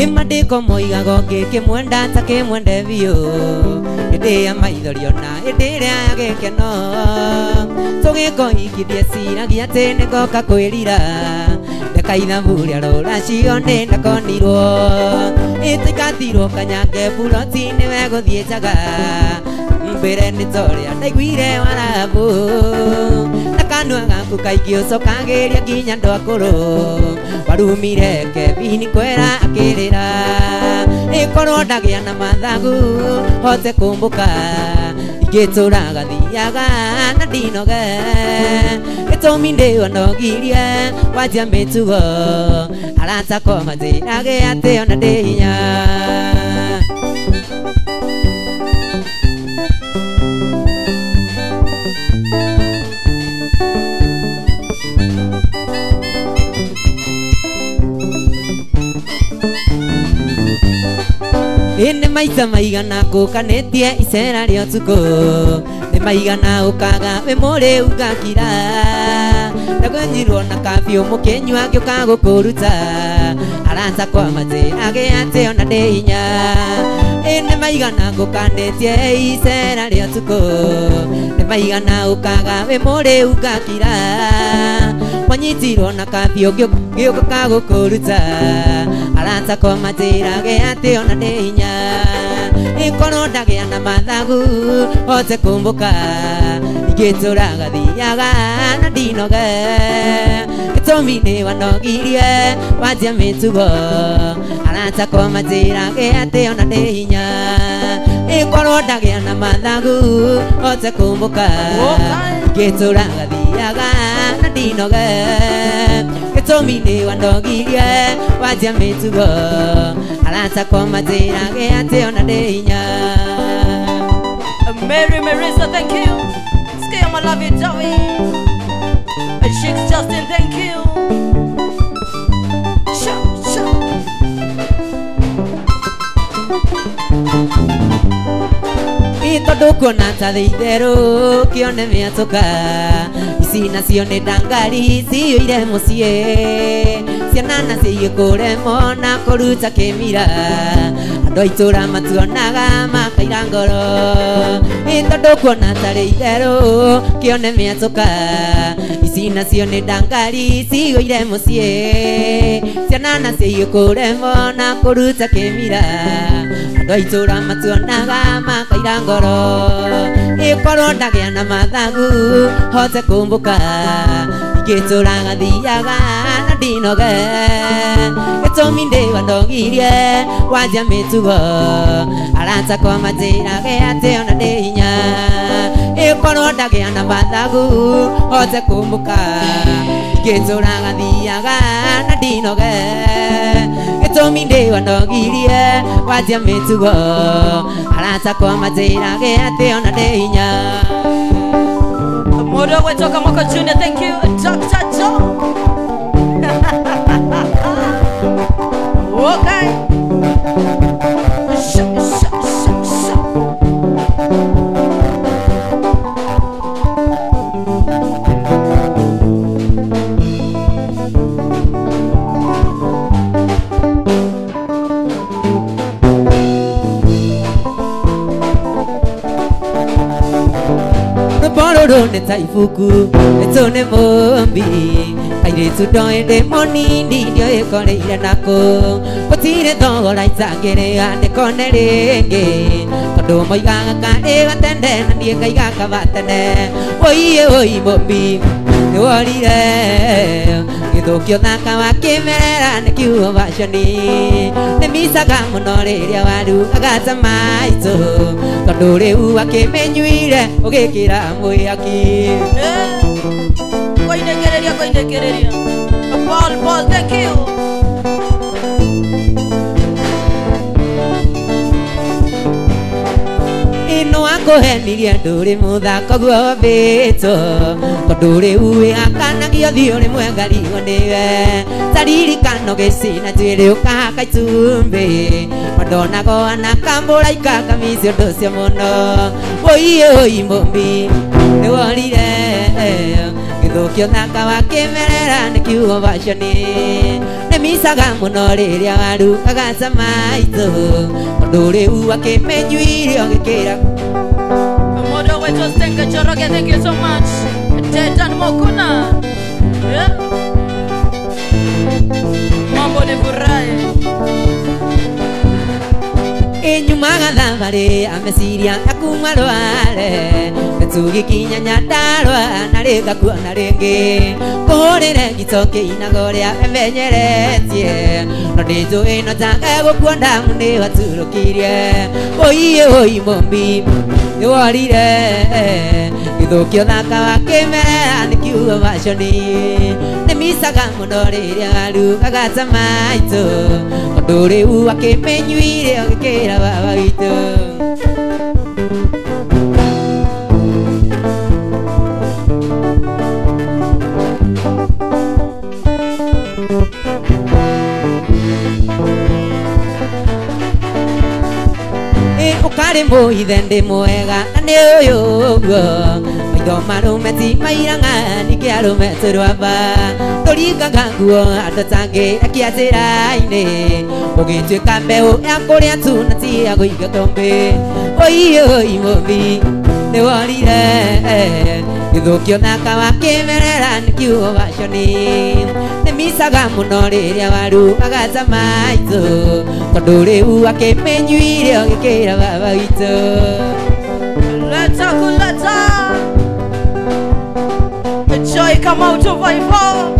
Imade como igago que muenda ta que muende vio. Idea maidoriona, idea que no. Soge ko ikidesi na giate ko kakoelira. De kaina buria rola shione na koniro. Ite katiro kanyake puloti ne wego diechaga. Mbere ni toria na guire warabu. Nakanwa ngaku kaikio sokangeria kinya ndokoro. Warumire ke bini kwera akirira. Ikoro ndagia na mathagu hote kumbuka. Igetura gathiaga na ndinoge. Gĩtũmi ndĩonogirie wajia mĩtugo. Arata koma njĩrage atĩ ona ndĩ hinya. Ene maita maigana kũkanĩtie icera rĩa ũtukũ. Nĩ maigana ũkaga we mũrĩ ugakira. Ndagũnyirwo na kabiũ mũkĩnyua ngĩũka gũkũruta. Arata kwa manjĩrage atĩ ona ndĩ hinya. Ene maigana kũkanĩtie icera rĩa ũtukũ. Nĩ maigana ũkaga we mũrĩ ugakira. Wanyitirwo na kabiũ ngĩũka gũkũruta. Arata kwa manjĩrage atĩ ona ndĩ hinya. Ikoro ndagĩa na mathagu hote kumbuka. Igĩtũra gathiaga na ndinoge. Gĩtũmi nĩ wanogirie wajia mĩtugo. Arata kwa manjĩrage atĩ ona ndĩ hinya. Ikoro ndagĩa na mathagu hote kumbuka. Igĩtũra gathiaga na ndinoge. Gĩtũmi nĩ wanogirie wajia mĩtugo. Arata kwa manjĩrage atĩ ona ndĩ hinya. Mary Marissa, thank you. Scam, I love you, Joey. And Shakes Justin, thank you. Tondu kuona ta itherũ kĩone mĩatũka. Ici nacio nĩ ndangari ciyũire mũciĩ. Ciana nacio igĩkũremwo na kũruta kĩmira. Andũ a itũra matuonaga makaira ngoro. Tondu kuona ta itherũ kĩone mĩatũka. Ici nacio nĩ ndangari ciyũire mũciĩ. Ciana nacio igĩkũremwo na kũruta kĩmira. Andũ a itũra matuonaga makaira ngoro. Ikoro ndagĩa na mathagu hote kumbuka. Igĩtũra gathiaga na ndinoge. Gĩtũmi ndĩwanogirie wajia mĩtugo. Arata kwa manjĩrage atĩ ona ndĩ hinya. Ikoro ndagĩa na mathagu hote kumbuka. Igĩtũra gathiaga na ndinoge. Gĩtũmi ndĩwanogirie wajia mĩtugo. Arata kwa manjĩrage atĩ ona ndĩ hinya. Modo Wetoka Moko Jr., thank you. Dr. Joe. Okay. Bororo nĩ ta ibuku, rĩtũ nĩ mũmbi. Kairĩtu ndoĩ mũnini ndioĩkoreire nakũ. Gũtirĩ thogora itangĩrĩha ndĩkone rĩngĩ. Tondũ moigaga karĩ gatene na niĩ ngaiga kaba tene. Oi mũmbi nĩ worire. Gĩthũkio thaka wa kĩmerera nĩ kiugo baconi. Nĩ micaga mũno rĩrĩa warugaga ta maitũ. Tondũ rĩu akĩmĩnyuire ũgĩkĩra mwĩaki. Koindekereria. Paul, thank you. Ino akũhenirie ndũrĩ mũthako guo mbĩtwo. Tondũ rĩu wĩhakanagio thiũ rĩmwe ngarigwo nĩwe. Taririkano gĩcina njuĩrĩ ũkahaka itumbĩ. Mandonago ana kambũraika kamisi ũndũ ũcio mũno. Oi mũmbi nĩ worire. Gĩthũkio thaka wa kĩmerera nĩ kiugo baconi. Nĩ misaga muno riria warugaga samaitu undu riu akimenyuire ogikira Modo we just thank you so much. Tetan Mokuna. Yeah. Mambo ni furahi. Enyumaga thamari amesiria akumarware Betsugi kinya nyandarwa narega kuona ringi Kuhurire gitoke inagoria emenyeretie No ndijo ino tange gukuonda mune waturukirie Oi mombi Niwarire Githukio thaka wakimerera nikiuga vashoni Nimisaga muno riria warugaga samaitu Undu riu akimenyuire ogikira baba witu Ukari muhithe ndi mwega na ni uyu uguo Maitho marume ti mairanga ningĩ arume tũrwamba Tũringaga nguo andũ tangĩrekia njĩra-inĩ Ũgĩtuĩka mbeũ ya kũrĩa tu na ti ya kũiga tombe Oi mũmbi nĩ worire Gĩthũkio thaka wa kĩmerera nĩ kiugo vashoni Nĩmisaga mũno rĩrĩa warugaga samaitu Tondũ rĩu akĩmenyuire ogĩkĩra baba witũ Leta kuleta. Joy come out of my phone.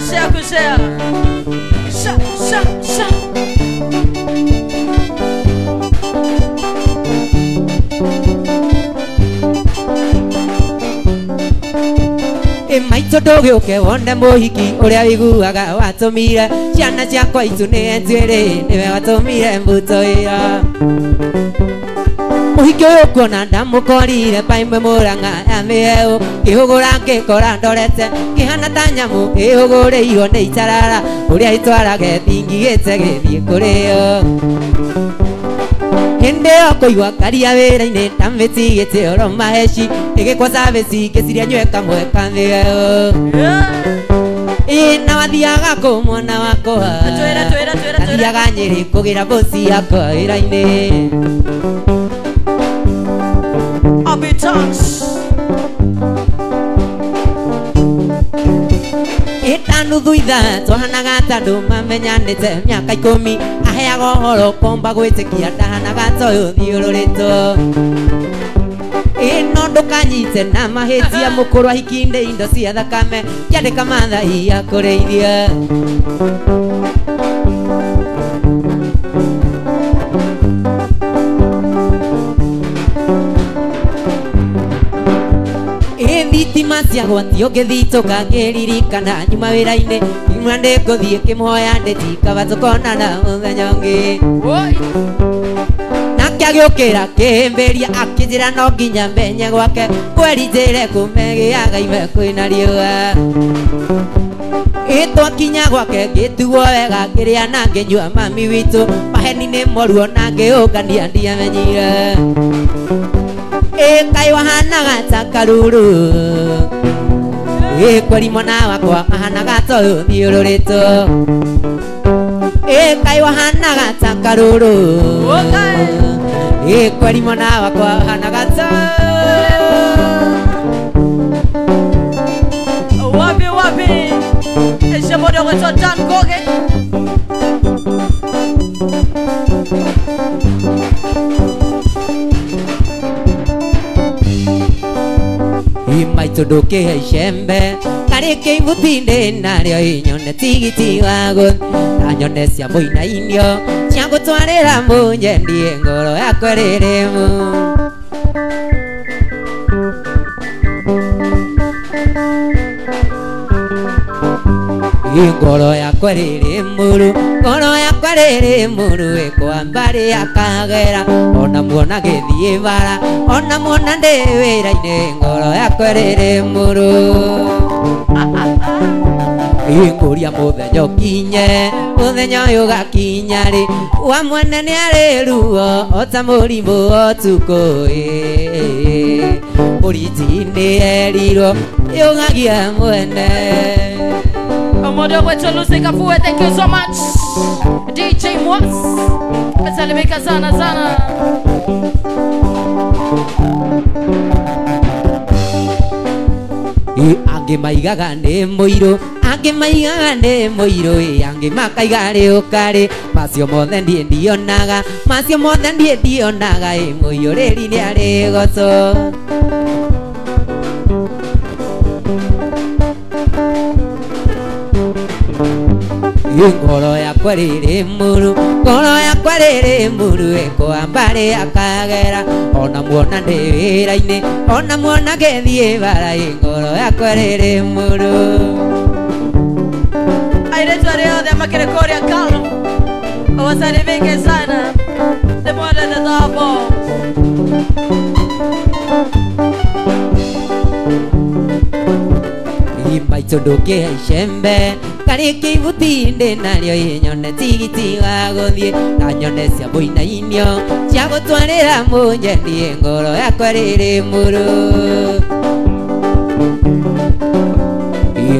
Share kushare. Sha. Maitũ ndũgĩũke wone mũhiki ũrĩa wĩiguaga watũmire ciana ciakwa itu nĩ njuĩrĩ nĩwe watũmire mbuto ĩyo Mũhiki ũyũ kuona ndamũkorire paimwe Mũrang'a ya mĩheũ Ngĩhũgũra ngĩkora ndorete ngĩhana ta nyamũ ĩhũgũrĩirwo nĩ itarara ũrĩa itwaraga ĩthingigĩte gĩthiĩ kũrĩo Hĩndĩ ĩyo kũigua ngaria wĩra-inĩ ndamĩtigĩte oro maheci ĩgĩkwa service ngĩciria nyue kamwe ka mĩheũ Na wathiaga kũ mwana wakwa Nathiaga Nyĩrĩ kũgĩra bosi yakwa wĩra-inĩ Abitans. Nuthu itha twahanaga tandũ mamenyanĩte mĩaka 10 aheaga ũhoro komba gwĩtĩkia ndahanaga ta ũyũ thiũrũrĩtwo No ndũkanyite na mahĩtia mũkũrũ ahikinde indo cia thakame kĩandĩka mathai ya kũrĩithia Thitima ciagwatio ngĩthitũka ngĩririkana nyuma wĩra-inĩ Imwe ndĩngũthiĩ kĩmũhoya ndĩtikaba tũkonana mũthenya ũngĩ Nake agĩũkĩra kĩhĩmbĩria akĩnjĩra no nginya menye gwake Kweri njĩre kũmegĩaga ime kwĩna riũa Twakinya gwake ngĩtuo wega ngĩrĩa na ngĩnyua mami witũ Maheni nĩ moruo na ngĩũngania ndiamenyire Kai wahanaga ta karuru Kweri mwana wakwa ahanaga ta ũyũ thiũrũrĩtwo Kai wahanaga ta karuru Kweri mwana wakwa ahanaga ta Wapi Ese modo wetu tan goge Maitũ ndũkĩhe icembe karĩke imũtinde narĩo inyone tigiti wa gũthiĩ na nyone cia mũinainio cia gũtwarĩra mũnyendie ngoro yakwa ĩrĩ mu Ngoro yakwa rĩrĩ mũru ngoro yakwa rĩrĩ mũru ĩkwambari akagera ona muona gĩthiĩ bara ona muona ndĩ wĩra-inĩ ngoro yakwa rĩrĩ mũru Ngũria mũthenya ũkinye mũthenya ũyũ gakinya rĩ wa mwene nĩ arĩ ruo ota mũrimũ ũtukũ Mũriti nĩ erirwo yũgagia mwene Pamoja wetu Lucy Kafue, thank you so much. DJ Mwas, kasalimika sana sana. Ange maigaga ne moiro, ange maigaga ne moiro, ange makaigare okare, masio mothe ndionaga, masio mothe ndionaga, moiro reri ni are goso. Ngoro yakwa riri muru, ngoro yakwa riri muru, eko ambare akagera, ona muona ndi wira-ini, ona muona ngithie bara, ngoro yakwa riri muru. Airetwa riothe makirekoria kalo, wasalimike sana, demwone thabo. Maitho nduke icembe kariki ibutinde naryo inyone tigiti wa guthie na nyone cia muinainio cia gutwarira munjendie ngoro yakwa riri muru.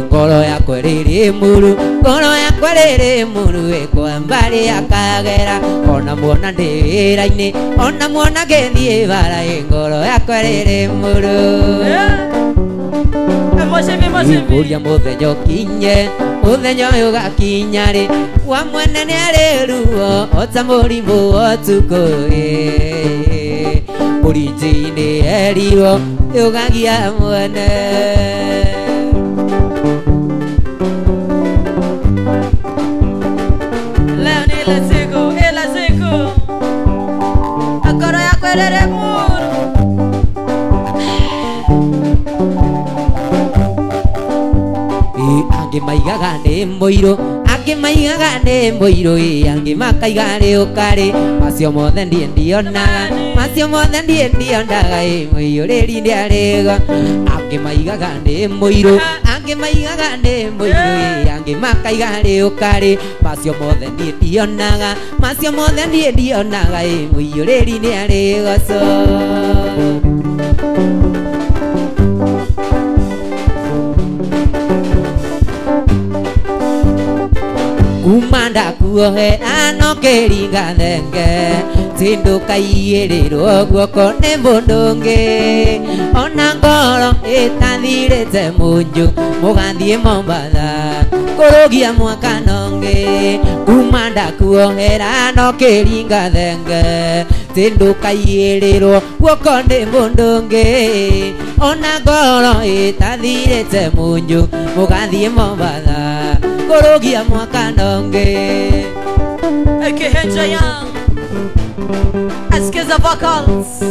Ngoro yakwa riri muru, ngoro yakwa riri muru, eko mbari akagera, ona muona ndi wira-ini, ona muona ngithie bara, ngoro yakwa riri muru. Kuria muthenya ukinye, muthenya uyu gakinya ri, wa mwene ni ari ruo, ota murimu otuko. Murinji-ini erirwo, ugagia mwene. Leo ni ila siku, ngoro yakwa riri muru. Ange maigaga ne moiro, ange maigaga ne moiro, ange makaigare okare, masio mothe ndionaga, masio mothe ndionaga, moiro reri ni arego. Ange maigaga ne moiro, ange maigaga ne moiro, ange makaigare okare, masio mothe ndionaga, masio mothe ndionaga, moiro reri ni arego so. Kumanda kuohe ano keringa thenge, tinduka iyirirwo guoko ni mbundungi, ona ngoro itathirite munju, mugathie Mombatha kurugia mwaka nongi. Kumanda kuohera ano keringa thenge, tinduka iyirirwo guoko ni mbundungi, ona ngoro itathirite munju, mugathie Mombatha kurugia mwaka nongi. Kihenja Young, Eskiza vocals.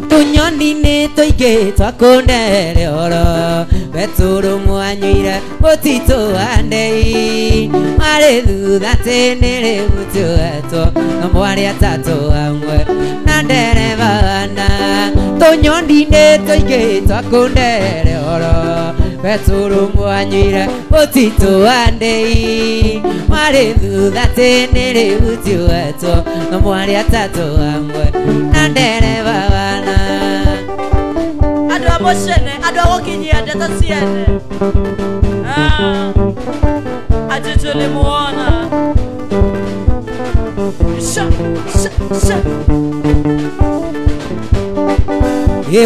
Tunyoni ni tuingi twakundere oro, weturu mwanyuire mutito wa ndei, ari thutha tiniri mutu wetu, na mwari atatu amwe na ndereva wana. Tunyoni ni tuingi twakundere oro, weturu mwanyuire mutito wa ndei, ari thutha tiniri mutu wetu, na mwari atatu amwe na ndereva wana. Adwa moshene, adwa wokinyi adeta siene. Ajituli muona. Sha.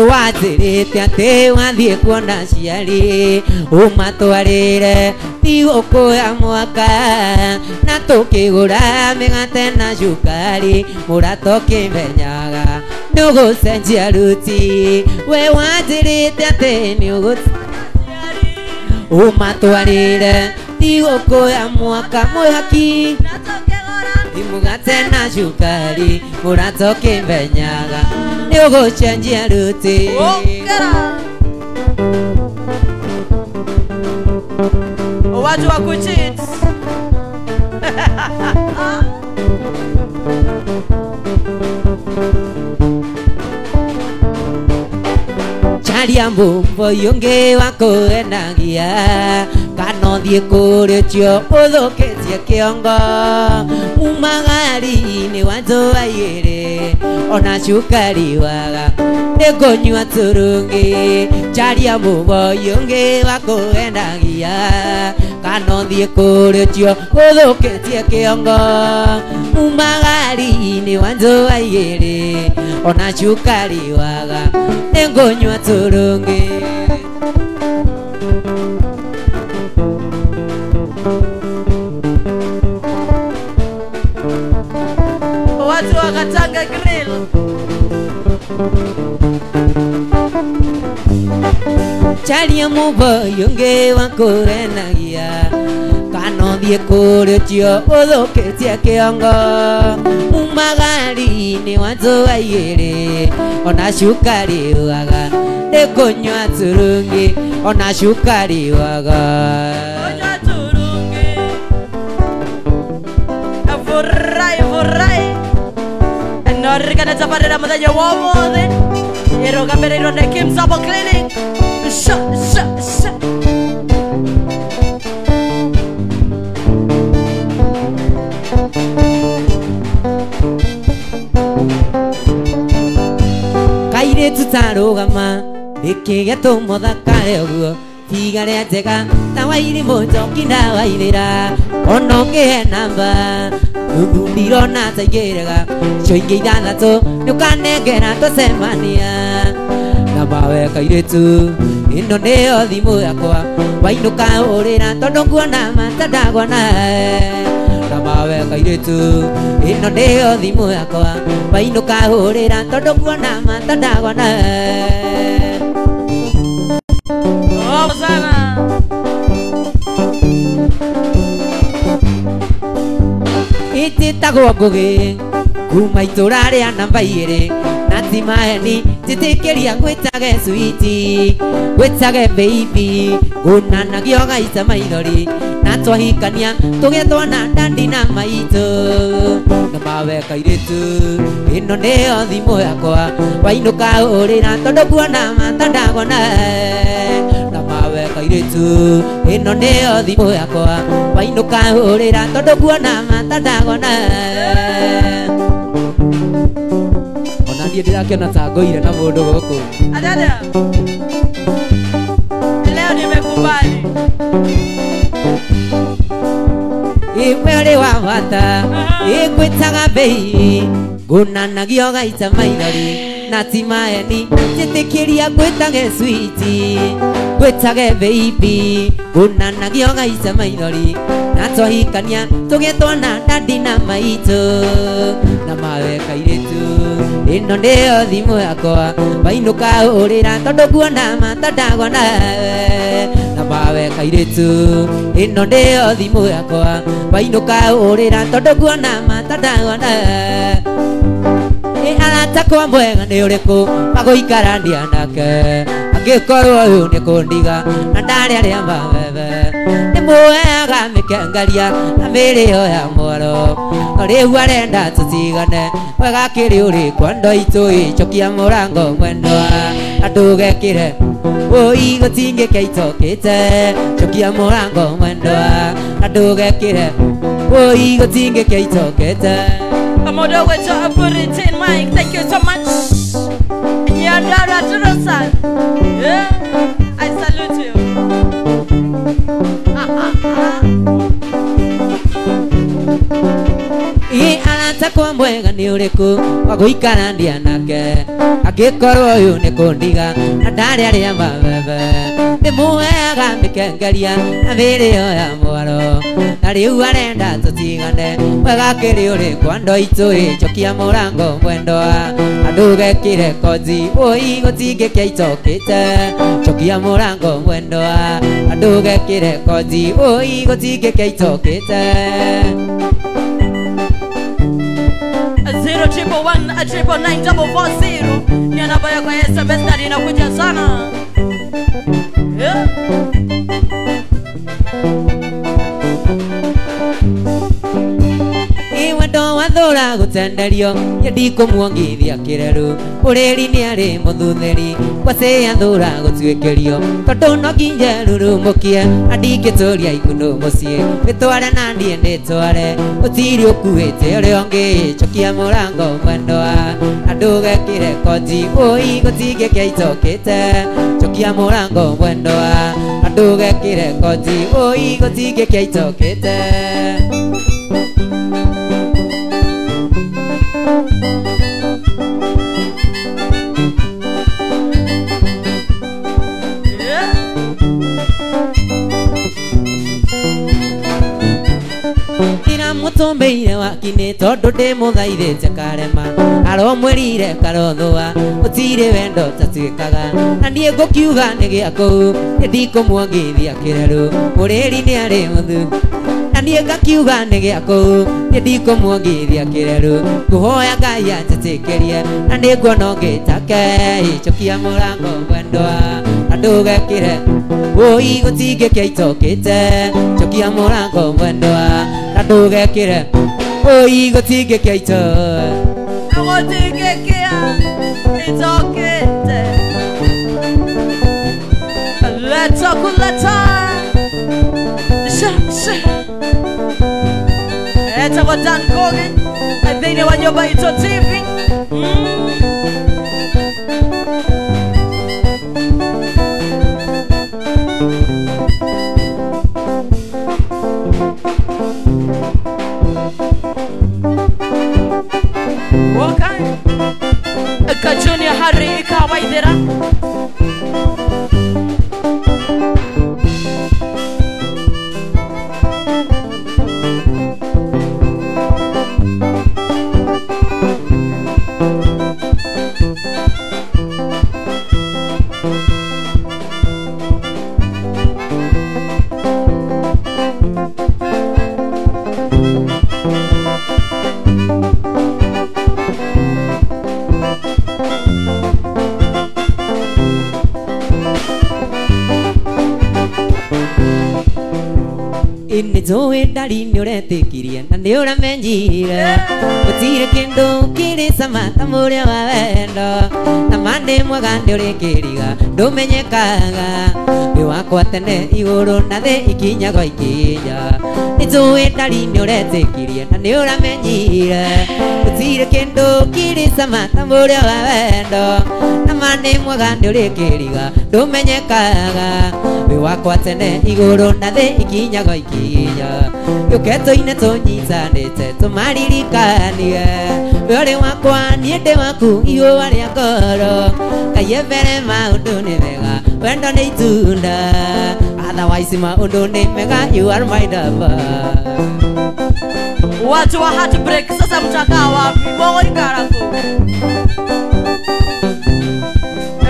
Wathirite ati wathie kuona ciari, umatwarire thigũkũ ya mwaka, na tukigura migate na cukari, mũrata ũkĩmenyaga nĩũgũcenjia ruti. We wathirite ati umatwarire thigũkũ ya mwaka, mũhaki mugate na cukari, mũrata ũkĩmenyaga nĩũgũcenjia ruti. Watu wa kucheat. Charia mbumbo yungi wa kuenagia, kana thie kurio cio uthukitie kiongo, umagari-inĩ wa njũa igĩrĩ ona cukari waga nĩngũnyua turungi charia mũboi ũngĩ wa kũendagia kana ũthiĩ kũrĩ ũcio ũthũkĩtie kĩongo umagari-inĩ wa njũa igĩrĩ ona cukari waga nĩngũnyua turungi. Watu wa Katanga Grill. Charia mũboi ũngĩ wa kũrenagia kana ũthiĩ kũrĩ ũcio ũthũkĩtie kĩongo umagari-inĩ wa njũa igĩrĩ ona cukari waga nĩngũnyua turungi ona cukari waga. Norrikana taparera muthenya wa mothe irugamiriro ni Kim Sabo Clinic. Kairĩtu tarũgama rĩkĩgetwo mũthakare ũguo tiga rĩa njega ta Wairimũ Njoki na Waithĩra ona ũngĩhe namba nuthu ndirona ta igĩrĩga cio ingĩ ithathatũ nĩũkanengera tũcemania na mawe kairĩtu ĩno nĩyo thimũ yakwa wainũka hũrĩra tondũ nguona mata ndagwa nawe na mawe kairĩtu ĩno nĩyo thimũ yakwa wainũka hũrĩra tondũ nguona mata ndagwa nawe. Itĩtagwo Ngũgĩ kuma itũra rĩa namba 2 na ti maheni njĩtĩkĩria gwĩtage switi gwĩtage baby ngunanagio gaita maithori na twahikania tũgĩe twana ndandi na maitũ na mawe kairĩtu ĩno nĩyo thimũ yakwa wainũka hũrĩra tondũ nguona mata ndagwa nawe na mawe kairĩtu ĩno nĩyo thimũ yakwa wainũka hũrĩra tondũ nguona mata ndagwa nawe. Ona niĩ ndĩrakĩona ta ngũire na mũndũ gũkũ. Adada, leo nimekubali. Iwe ũrĩ wa bata ĩngwĩtaga bei ngunanagio gaita maithori na ti maheni njĩtĩkĩria gwĩtage switi gwĩtage baby ngunanagio gaita maithori na twahikania tũgĩe twana ndandi na maitũ na mawe kairĩtu ĩno nĩyo thimũ yakwa wainũka hũrĩra tondũ nguona mata ndagwa nawe na mawe kairĩtu ĩno nĩyo thimũ yakwa wainũka hũrĩra tondũ nguona mata ndagwa nawe. Arata kwa mwega nĩ ũrĩkũ magũikarania nake angĩkorwo ũyũ nĩ kũndiga na ndarĩ arĩa mawebe nĩmũheaga mĩkengeria na mĩrĩo ya mwaro rĩu arenda tũtigane wega kĩrĩ ũrĩkwa ndo itũ cokia mũrango mwendwa na ndũgekĩre ũi gũtingĩke itokĩte cokia mũrango mwendwa na ndũgekĩre ũi gũtingĩke itokĩte. Amodo with your Puritan Mike, thank you so much. Nyandara Turosan. Yeah, I salute you. Arata kwa mwega nĩ ũrĩkũ wa gũikarania nake angĩkorwo ũyũ nĩ kũndiga na ndarĩ arĩa mawebe nĩmũheaga mĩkengeria na mĩrĩo ya mwaro na rĩu arenda tũtigane wega kĩrĩ ũrĩkwa ndo itũ cokia mũrango mwendwa na ndũgekĩre kothi ũi gũtingĩke itokĩte cokia mũrango mwendwa na ndũgekĩre kothi ũi gũtingĩke itokĩte. 011-999-440 ni namba yako ya SMS na inakuja sana. Yeah. Iwe ndo wathũra Ura gutenderio Yediko muongithia kireru Ureri ni ari muthutheri Kwase andura gutuikerio Tondu no nginya rurumukie Andikituria ikuno mucie Mitware na ndie nditware Utiri ukuite uri ongi Chokia murango mwendoa Andugekire koji Ui gutige kiaitokite Chokia murango mwendoa Andugekire koji Ui gutige kiaitokite Mutombeire wakine tondu ndi muthaithite karema aromwirire karothwa utire wendo tatuikaga na ndie ngukiuga ni giaku ndikumuongithia kireru ureri ni ari muthu na ndie ngakiuga ni giaku ndikumuongithia kireru nguhoya Ngai anjitikirie na ndi nguona ngitake ichokia murango mwendwa andugekire ui gutige kiaitokite chokia murango mwendwa Andugekire ui gutige kiaito gutige kiaitokite Leta kuleta Eta kwa Dan Kogan Athene wa Nyumba Ito TV Junior Harry Ikawaidera Zoe dali nyoretikirie na ndi uramenyire Gutire kindu kiri samata muria wa wendo na mande mwaga ndi urikiriga ndumenyekaga ni wakwa tene iguru na thi ikinyago ikinya Ni zoe dali nyoretikirie na ndi uramenyire Gutire kindu kiri samata muria wa wendo na mande mwaga ndi urikiriga ndumenyekaga ni wakwa tene iguru na thi ikinyago ikinya Yuketo-ine tunyitanite tumaririkanie Wore wakwa niende waku iwa ria ngoro Kayebere maundu ni mega wendo ni itunda Otherwise maundu ni mega you are my lover Watu wa heartbreak sasa mtakaa wapi Mogo ikaraku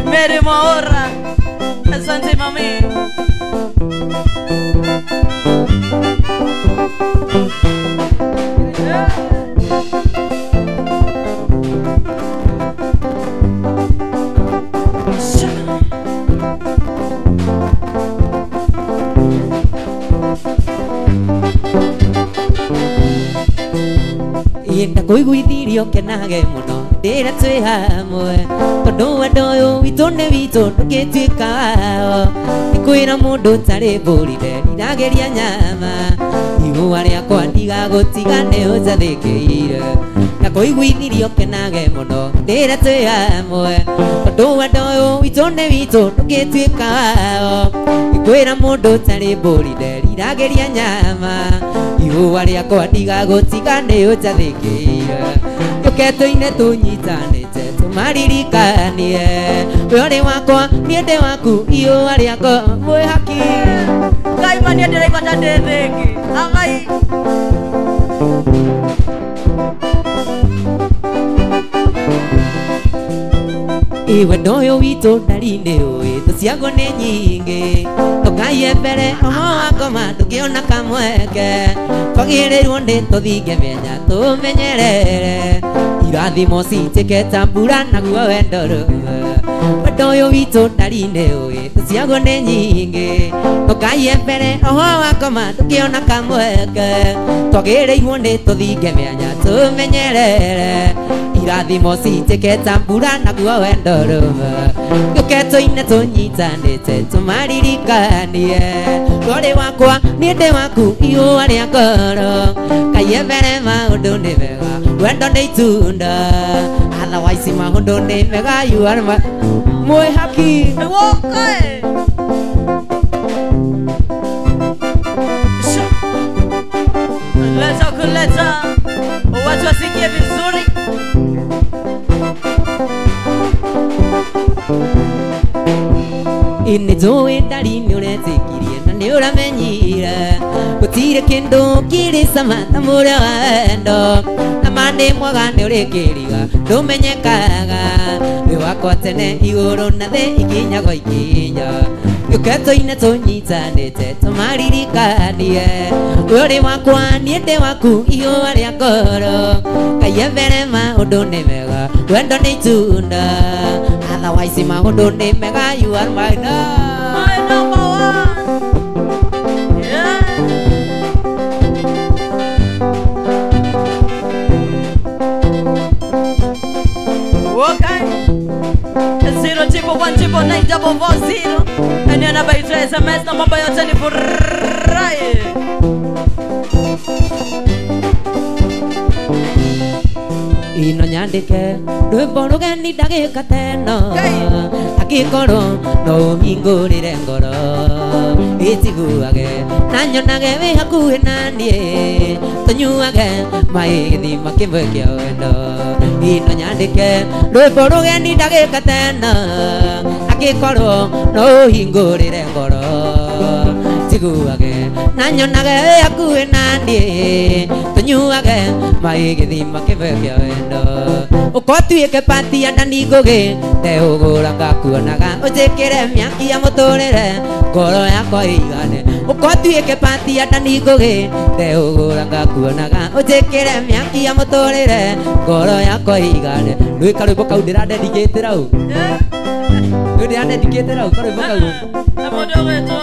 Mary Maora Asante mami Yenda kuiguithirio kenage muno ndira twi hamwe tondu wendo uyu witu ni witu ndugituika wao nikwira mundu tari mbũrire irageria nyama igua riakwa ndigagutiga ni unjathikiire na kuiguithirio kenage muno ndira twi hamwe tondu wendo uyu witu ni witu ndugituika wao nikwira mundu tari mbũrire irageria nyama igua riakwa ndigagutiga ni unjathikiire Yuketo-ine tunyitanite tumaririkanie Wore wakwa niende waku iwa ria ngoro mwihaki Ngai mani ndiraigua ndi thingi Ngai Wendo uyu witu ndari-ini ui thu ciaguo ni nyingi tukaie mbere omo wakoma tukiona kamweke twagirirwo ndi tuthinge menya tumenyerere irathimo citike ta mbura naguo wendo rume Wendo yo wito ndarine oe tuciagwo nĩ nyingĩ tũkaiye mbere oho wakoma tũkĩona kamweke twagĩrĩirwo nĩ tũthinge mĩanya tũmenyerere irathimo citĩke ta mbura naguo wendo rũma gĩũke tũine tũnyitanĩte tũmaririkanie rũrĩ wakwa nĩ ndĩ waku ihũa rĩa ngoro kaiye mbere maũndũ nĩ mega wendo nĩ itunda otherwise maũndũ nĩ mega you are my mwĩhaki Wokae. Kuleta watu wasikie vizuri. Inĩjũĩ ndari nĩ ũretĩkirie na nĩ ũramenyire gũtirĩ kĩndũ kĩrĩ cama ta mũrĩa wa wendo na mandĩ mwaga nĩ ũrĩ kĩriga ndũmenyekaga wĩ wakwa tene igũrũ na thĩ ikinyagwo ikinya gĩũke tũine tũnyitanĩte tũmaririkanie ũrĩ wakwa niĩ ndĩ waku ihũa rĩa ngoro kaiye mbere maũndũ nĩ mega wendo nĩ itunda otherwise maũndũ nĩ mega you are my number one. Yeah. Okay. 0-1-9-4-0 and your number is SMS na mambo yote ni furahi. Ino nyandĩke rwĩmbo rũgeni ndagĩka teno angĩkorwo no ũhingũrĩre ngoro ĩtiguage na nyonage wĩ hakuhĩ na niĩ tũnyuage maĩ gĩthima kĩmwe kĩa wendo ino nyandĩke rwĩmbo rũgeni ndagĩka teno angĩkorwo no ũhingũrĩre ngoro tiguage na nyonage wĩ hakuhĩ na niĩ tũnyuage maĩ gĩthima kĩmwe kĩa wendo ũkotuĩke pati ya ndani ngũgĩ ndeũgũra ngakuonaga ũnjĩkĩre mĩaki ya mũtũrĩre ngoro yakwa ĩigane ũkotuĩke pati ya ndani ngũgĩ ndeũgũra ngakuonaga ũnjĩkĩre mĩaki ya mũtũrĩre ngoro yakwa ĩigane rwĩ karwĩmbo kau ndĩrandedicate rau rwĩ ndĩrandedicate rau karwĩmbo kau Mũndũ wĩtwo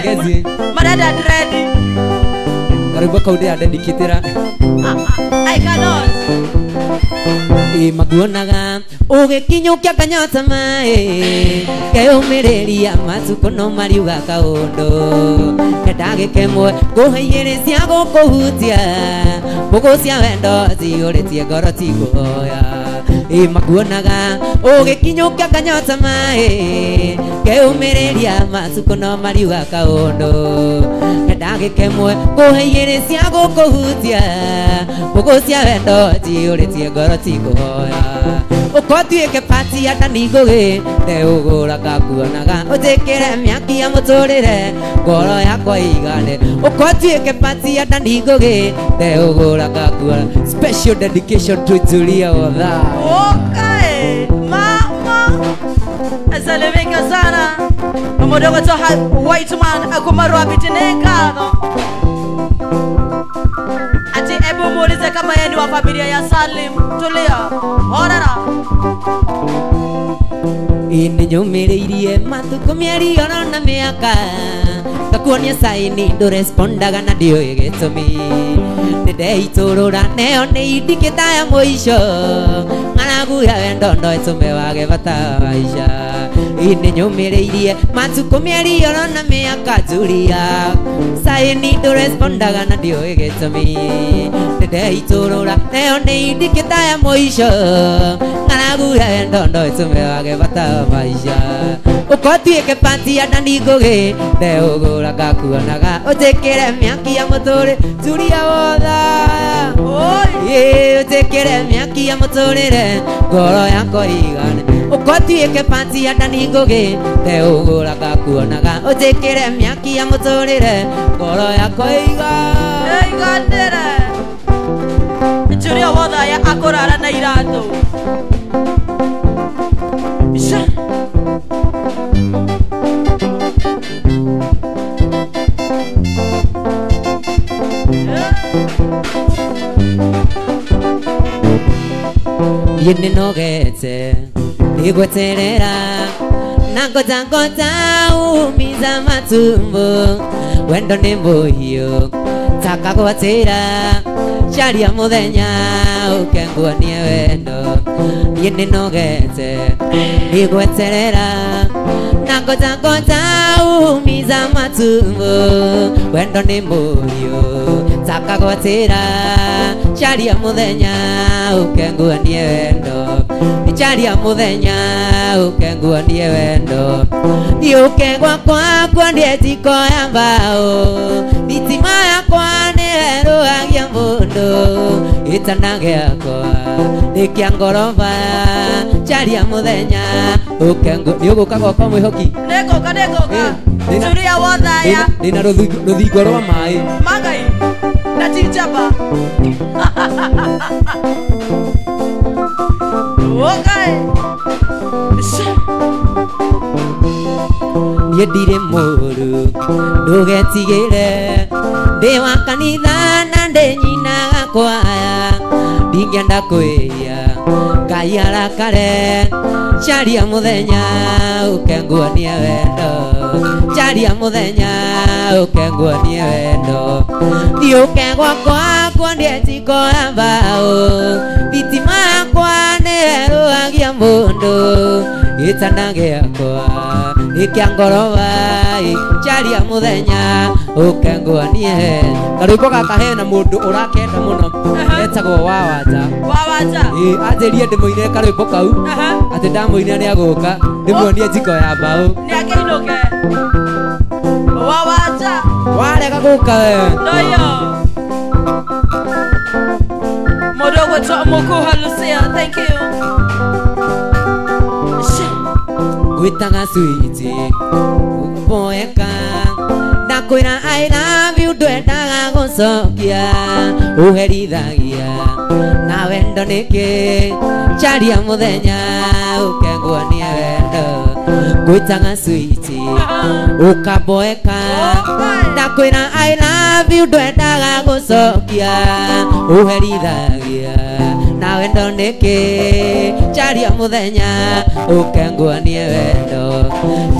Gezi Marada ready. karwĩmbo kau ndĩrandedicate ra I cannot. maguonaga ũgĩkinyũkia kanyota maĩ keyũmĩrĩria matukũ no mariuga kaũndũ ndagĩkemwe ngũhaigĩrĩ cia gũkũhutia mbũgũ cia wendo cihũrĩtie ngoro tikuoya maguonaga ũgĩkinyũkia kanyota maĩ keyũmĩrĩria matukũ no mariuga kaũndũ ndagĩkemwe ngũhaigĩrĩ cia gũkũhutia mbũgũ cia wendo cihũrĩtie ngoro tikuoya ũkotuĩke pati ya ndani ngũgĩ ndeũgũra ngakuonaga ũnjĩkĩre mĩaki ya mũtũrĩre ngoro yakwa ĩigane ũkotuĩke pati ya ndani ngũgĩ ndeũgũra ngakuona special dedication to Julia Wotha. Okay, mama. Asalimika sana. Mdogo to white man akumarwa bitinekado. Ati ebu muulize kama yeye ni wa familia ya Salim. Tulia. Horara. Inyũmĩrĩirie matukũ mĩeri ona na mĩaka ngakuonia saini ndũrespondaga na ndiũĩ gĩtũmi nĩndeitũrũra neyo nĩ indikĩta ya mũico ng'araguya wendo no ĩtũme wage bata maica nĩnyũmĩrĩirie matukũ mĩeri ona na mĩaka Julia saini ndũrespondaga na ndiũĩ gĩtũmi nĩndeitũrũra neyo nĩ indikĩta ya mũico ng'araguya wendo no ĩtũme wage bata maica ũkotuĩke pati ya ndani ngũgĩ ndeũgũra ngakuonaga ũnjĩkĩre mĩaki ya mũtũrĩre Julia Wotha ũnjĩkĩre mĩaki ya mũtũrĩre ngoro yakwa ĩigane ũkotuĩke pati ya ndani ngũgĩ ndeũgũra ngakuonaga ũnjĩkĩre mĩaki ya mũtũrĩre ngoro yakwa ĩiganĩre Julia Wotha ya akũrara na iratũ Yene nogete Nigweterera Nangota ngota umiza matumbo Wendo nimbo hiyo Taka kuwatira Sharia muthenya Ukengua nie wendo Yene nogete Nigweterera Nangota ngota umiza matumbo Wendo nimbo hiyo Taka kuwatira Sharia muthenya Ukengua nie wendo Sharia muthenya Ukengua nie wendo Yuke kwa ndie tiko ya mbao Vitima yakwa nero agia mundu Itanage yakwa Nikia ngorova Sharia muthenya Ukengua Yuguka kwa mwihoki Negoka Turia wothaya Nina ruthingo rwa mai Magai Natijaba Okay Yedire moru Ndugetigire Ndi wa kanitha na ndi nyina gakwaya Ndingenda kwia Ngai arakare Sharia muthenya Ukengua nie wendo Sharia muthenya Ukengua nie wendo Thiuke gwakwa ndie tiko ya mbao Thitima yakwa nĩeruagia mundu Itanage yakwa Nikia ngorova Sharia muthenya Ukengua nie Karwimbo gaka hena mundu urakenda muno Etagwo Wawaja Anjirie ndĩmũinĩre karwimbo kau Atĩ ndamũinĩra nĩagũka Ndĩmuonie njiko ya mbao Nĩakĩinũke Wawaja Warega gũka we Ndoyo Modogo to Mokuha Lucia Thank you Gwitaga switi Mboeka Ndakwĩra I love you Ndwendaga gũcokia Ũherithagia Na wendo nĩkĩ Sharia muthenya Ukengua nie wendo Gwitaga switi Ũkamboeka Ndakwĩra I love you Ndwendaga gũcokia Ũherithagia Na wendo nĩkĩ Sharia muthenya Ukengua nie wendo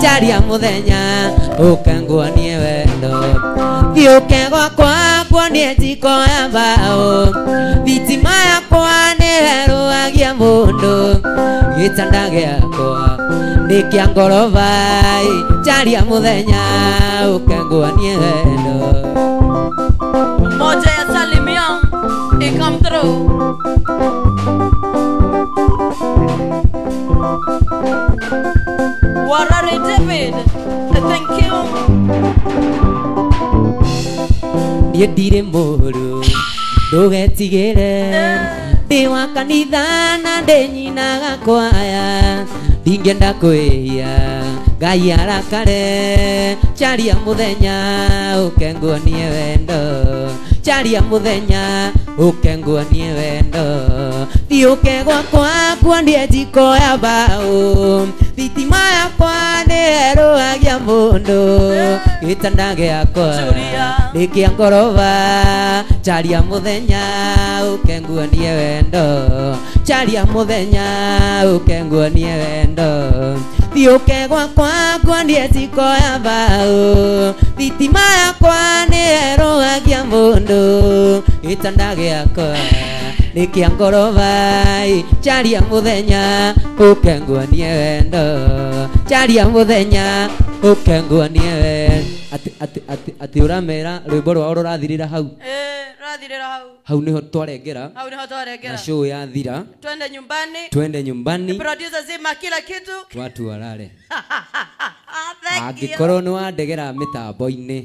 Sharia muthenya Ukengua nie wendo Thiuke gwakwa ndie tiko ya mbao Thitima yakwa nĩeruagia mundu Gĩtanda gĩakwa Nikia ngorova Sharia muthenya Ukengua nie wendo Moja ya Salimion It come through Warare David Thank you Yedire moru Ndugetigire Ndi wa kanitha na ndi nyina gakwaya Ndingenda kwia Ngai arakare Sharia muthenya Ukengua nie wendo Sharia muthenya Ukengua nie wendo Thiuke gwakwa ndie tiko ya mbao Thitima yakwa nĩeruagia mundu Gĩtanda gĩakwa Nikia ngorova Sharia muthenya Ukengua nie wendo Sharia muthenya Ukengua nie wendo Thiuke gwakwa ndie tiko ya mbao Thitima yakwa nĩeruagia mundu Gĩtanda gĩakwa Nikia ngorova Sharia muthenya Ukengua nie wendo Sharia muthenya Ukengua nie wendo Ati uramera rwimbo rwao rũrathirĩra hau Rathirĩra hau Hau niho twarengera Na show ya thira Twende nyumbani Producer zima kila kitu Watu warare Thank you Angĩkorwo nĩ wandegera mĩtambo-inĩ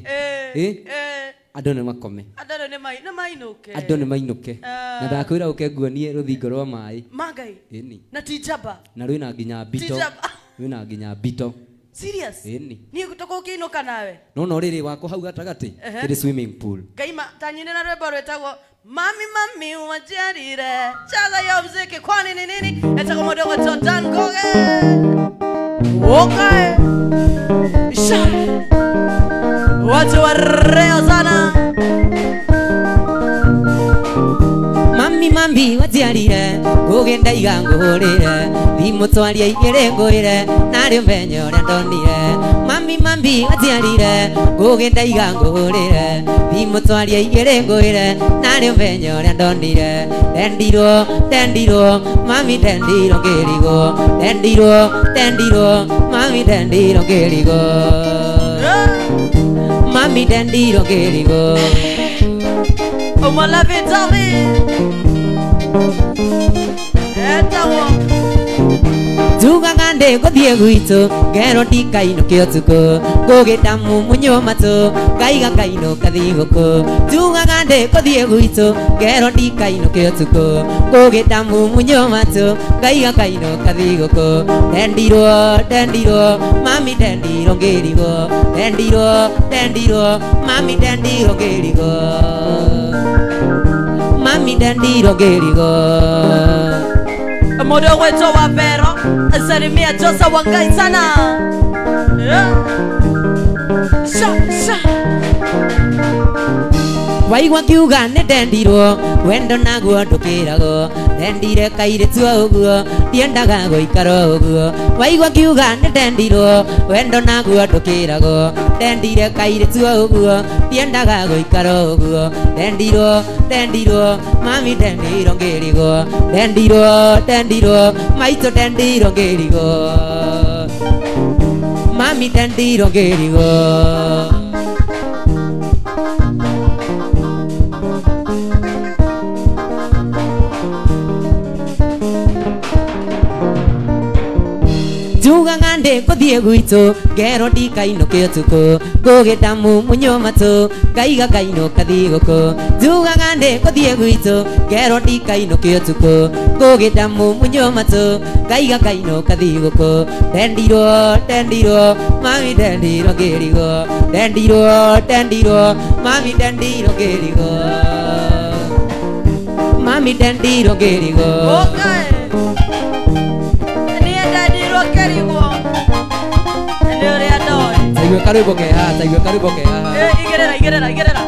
Andũ nĩ makome Andũ nĩ mainũke Na ndakwĩra ũkenguonie rũthingo rwa maĩ Magai Ĩni Na tijaba Na rwĩna nginya mbito Rwĩna nginya mbito Serious Ĩni Niĩ gũtoka ũkĩinũka nawe No rĩrĩ wako hau gatagatĩ Kĩrĩ swimming pool Gaima tanyine na rwĩmbo rwĩtagwo Mami wajarire Chaga ya mziki kwani ni nini Etagwo Modogo to Dan Goge Okay Sha Watu wareo sana mambi waciarire gugenda igangurire thimutwaria igere ngwire nario menyo ria ndonire mambi waciarire gugenda igangurire thimutwaria igere ngwire nario menyo ria ndonire dendirwo mami dendirwo ngirigo dendirwo mami dendirwo ngirigo mami dendirwo ngirigo Oma la vitali Etawo Tuga ngande kuthie gwitu ngero ndikaino kiotuko gugitamu munyomatu ngaiga kaino kathiguku Tuga ngande kuthie gwitu ngero ndikaino kiotuko gugitamu munyomatu ngaiga kaino kathiguku dendirwo mami dendirwo ngirigo dendirwo mami dendirwo ngirigo mami dendirwo ngirigo Modo weto wa vero Asalimia Josa wangai sana Sha Waigwa kiuga ne dendirwo wendo naguo ndukirago dendire kaire tuo uguo diendaga goikaro uguo Waigwa kiuga ne dendirwo wendo naguo ndukirago dendire kaire tuo uguo diendaga goikaro uguo dendirwo mami dendirwo ngirigo dendirwo maito dendirwo ngirigo mami dendirwo ngirigo Tuga ngande kuthie gwitu ngero ndikaino kiotuko gugitamu munyomatu ngaiga kaino kathiguku Tuga ngande kuthie gwitu ngero ndikaino kiotuko gugitamu munyomatu ngaiga kaino kathiguku dendirwo mami dendirwo ngirigo dendirwo mami dendirwo ngirigo mami dendirwo ngirigo Okay Taigwe karibu ke ha Igerera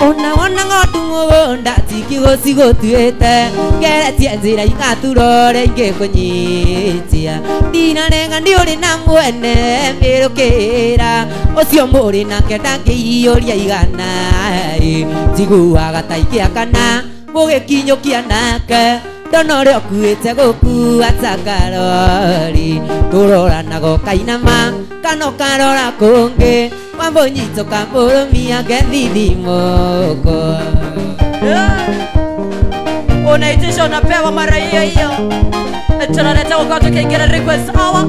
Ona ngotu ngobonda tikigo tuete geretia njira igaturore ingikunyitia ndinarenga ndiuri na mwene mbirukira ucio muri nake ndangiyuria igana njiguaga taikia kana mugikinyukia nake Donore okuite gukua takarori Turoranago kainama Kano karora kungi Mambo nyito kamburumia Gethi moko Unaitisha unapewa mara hiyo Tunaleta wakati ukiingia request hour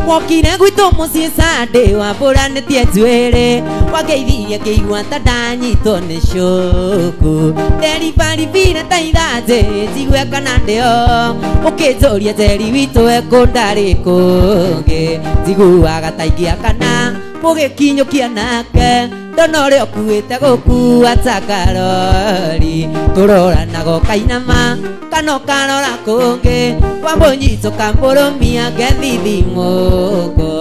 Wokire gwitu mucii Sunday wamburanetie njuiri wageithirie kiigua ta ndanyitwo ni shuku nderibaribire ta ithanjĩ njigue kana ndĩo ũkĩnjũria njeri witũ ekũndarĩ kũngĩ njiguaga ta ingĩakana mũgĩkinyũkia nake ndona ũrĩa ũkuĩte gũkua ta karori tũroranago kainama kano karora kũngĩ wambũnyitũ kambũrũmia ngethi mũgo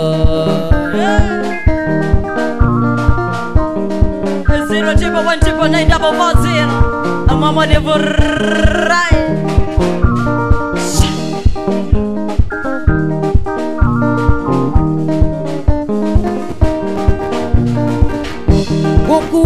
0-1-9-4-0 Mama de Burrai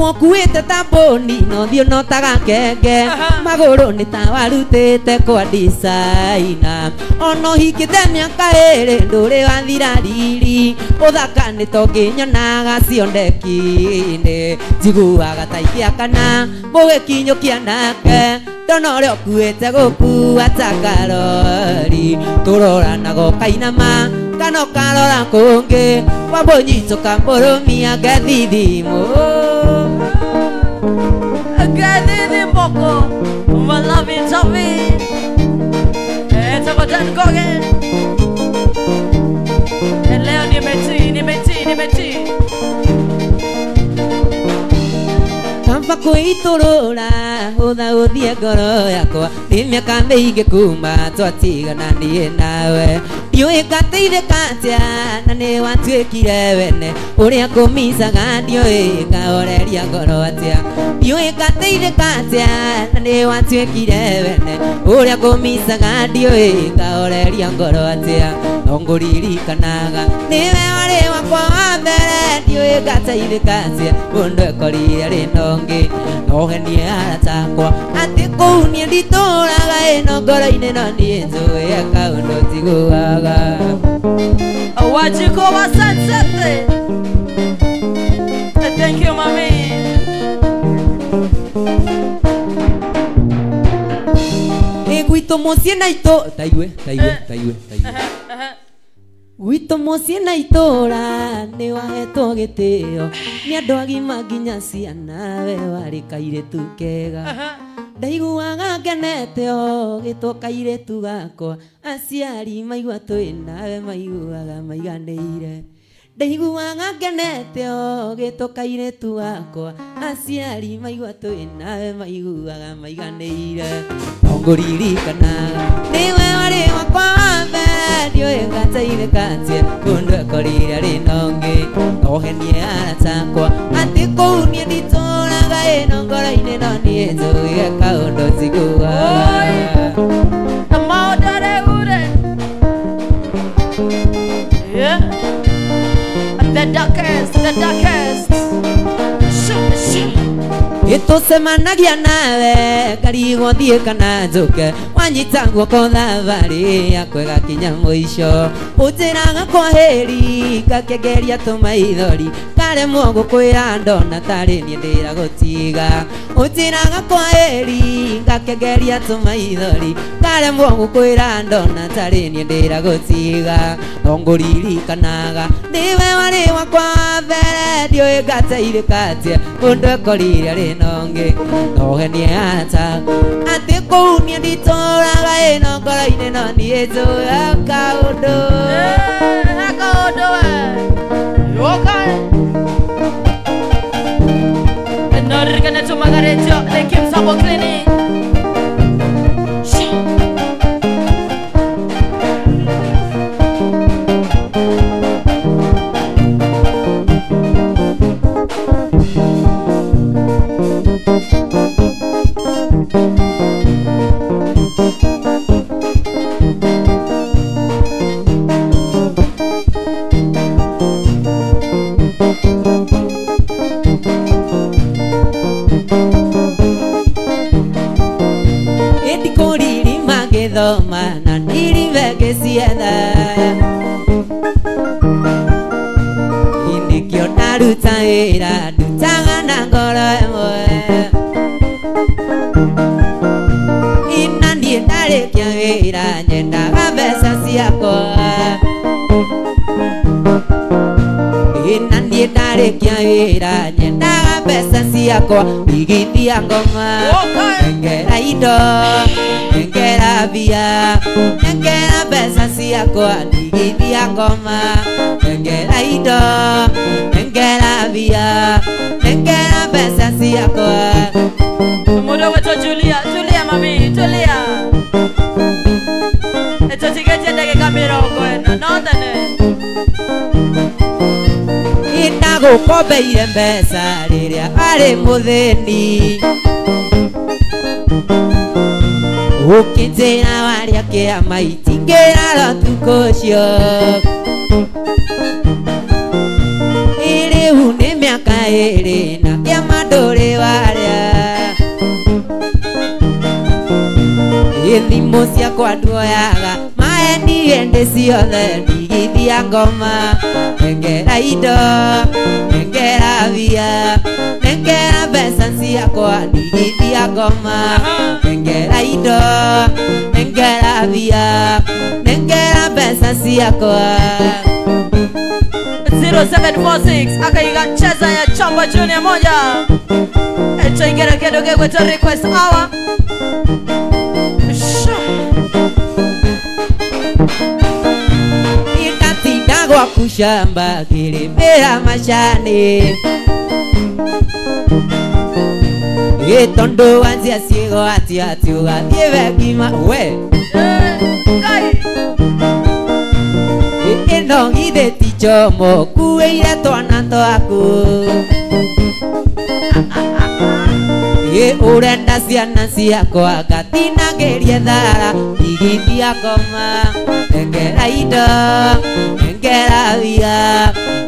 Okuĩte ta mbũni no thiũ no ta gakenge magũrũ nĩ ta warutĩte kwa designer ono hikĩte mĩaka ĩrĩ ndũrĩ wathira riri ũthaka nĩ to ngĩnyonaga ciondeki-inĩ njiguaga ta ingĩakana mũgĩkinyũkia nake ndona ũrĩa ũkuĩte gũkua ta karori tũroranago kainama kano karora kũngĩ wambũnyitũ kambũrũmia ngethi Gadi Moko Malavi Tavi Etakotan Gogen Leo nimeti Kamfa kuiturura Hutha uthie ngoro yakwa Nĩ mĩaka mĩingĩ kuma twatigana niĩ nawe ndiũĩ ngateithĩka atĩa na nĩ watuĩkire wene ũrĩa ngũmicaga ndiũĩ ngahoreria ngoro atĩa ndiũĩ ngateithĩka atĩa na nĩ watuĩkire wene ũrĩa ngũmicaga ndiũĩ ngahoreria ngoro atĩa no ngũririkanaga nĩwe warĩ wakwa wa mbere ndiũĩ ngateithĩka atĩa mũndũ ekorire arĩ na ũngĩ no henie arata akwa atĩ kũu niĩ nditũũraga ĩno ngoro-inĩ no niĩ njũĩ kaũndũ njiguaga Wachiko wa Sunset. Thank you, mommy. Gwitũ mũciĩ na itũũra gwitũ mũciĩ na itũũra nĩ wahetwo gĩtĩo nĩ andũ agima nginya ciana we warĩ kairĩtu kega ndaiguaga ngenete o gĩtwo kairĩtu gakwa aciari maigua twĩ nawe maiguaga maiganĩire ndaiguaga ngenete o gĩtwo kairĩtu gakwa aciari maigua twĩ nawe maiguaga maiganĩire no ngũririkanaga nĩwe warĩ wakwa wa mbere ndiũĩ ngateithĩka atĩa mũndũ ekorire arĩ na ũngĩ no henie arata akwa atĩ kũu niĩ nditũũraga ĩno ngoro-inĩ no niĩ njũĩ kaũndũ njiguaga The darkest. Itusemanagia nawe ngarigwo thiĩ kana njũke wanyita guoko thabarĩ yakwe gakinya mũico ũnjĩraga kwaheri ngakĩgeria tũmaithori karemwo gũkwĩra ndona tarĩ niĩ ndĩragũtiga ũnjĩraga kwaheri ngakĩgeria tũmaithori karemwo gũkwĩra ndona tarĩ niĩ ndĩragũtiga no ngũririkanaga nĩwe warĩ wakwa wa mbere ndiũĩ ngateithĩka atĩa mũndũ ekorire arĩ na ũngĩ no henie arata atĩ kũu niĩ nditũũraga ĩno ngoro-inĩ no niĩ njũĩ kaũndũ Norgana to Margaretio, they keep Sabo Clinic. na nirive sieda indikio naruta wĩra ndutaga na ngoro ĩmwe ina niĩ ndarĩkia wĩra nyendaga mbeca ciakwa ina niĩ ndarĩkia wĩra nyendaga mbeca ciakwa igithia ngoma ngera indo ngera bia ngera mbeca ciakwa igithia ngoma ngera indo ngera bia ngera mbeca ciakwa Mudo wetu Julia mami Julia eto tigeje ndege kamirongo eno notane Inagukombeire mbeca rĩrĩa arĩ mũthĩni ũkĩnjĩra warĩa kĩama itingĩrara ũtukũ ũcio rĩu nĩ mĩaka ĩrĩ na kĩama ndũrĩ warĩa thimũ ciakwa nduoyaga maeni hĩndĩ ciothe ndigithia ngoma ngera indo ngera bia ngera mbeca ciakwa ndigithia ngoma ngera indo ngera bia ngera mbeca ciakwa 0746 akaiga cheza ya Chamba Junior moja echo ingera kidogo kwa request hour Ikatinda kushamba kirimera mashani Itondo wanzia sigo ati ugathie wegima we ino githe ti chomo kuĩire twana twaku urenda ciana ciakwa ngatinagĩrie thara igithia ngoma nengera indo nengera wia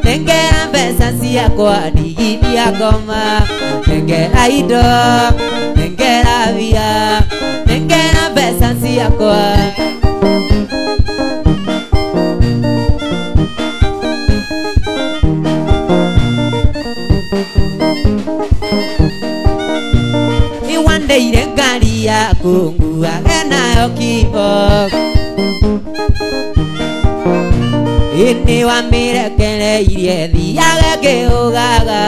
nengera mbeca ciakwa igithia ngoma nengera indo nengera wia nengera mbeca ciakwa Ndeire ngari yaku nguage nayo kibo Ini wamirekereirie thiage ngĩũgaga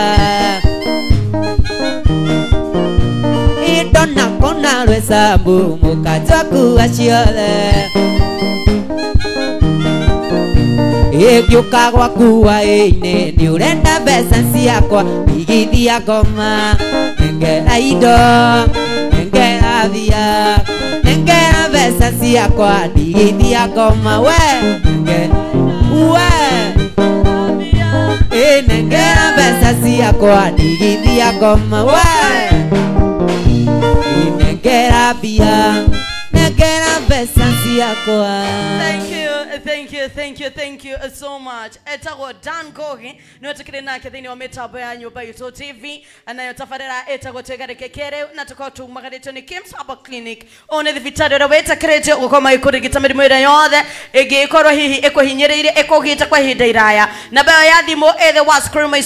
Indo nako na rwĩcambu mũkanjwa ciothe Ingĩũka gwaku hwaĩ-inĩ nĩũrenda mbeca ciakwa igithia ngoma nengera indo nengera via nengera mbeca ciakwa igithia ngoma we nengera mbeca ciakwa igithia ngoma we nengera via nengera mbeca ciakwa. Thank you so much. Etago Dan Gogi, niwatukire nake thini wa mitambo ya nyumba itu TV, anayotafarira etago tegareke kere na tukotu magareto ni Kims Herbal Clinic. One thibitari ora weta kirete gukoma ikurigita mirimu ira yothe igikorwo hihi ikuhinyireire ikugita kwa ihinda iraya. Na bayo ya thimo ethe was crew my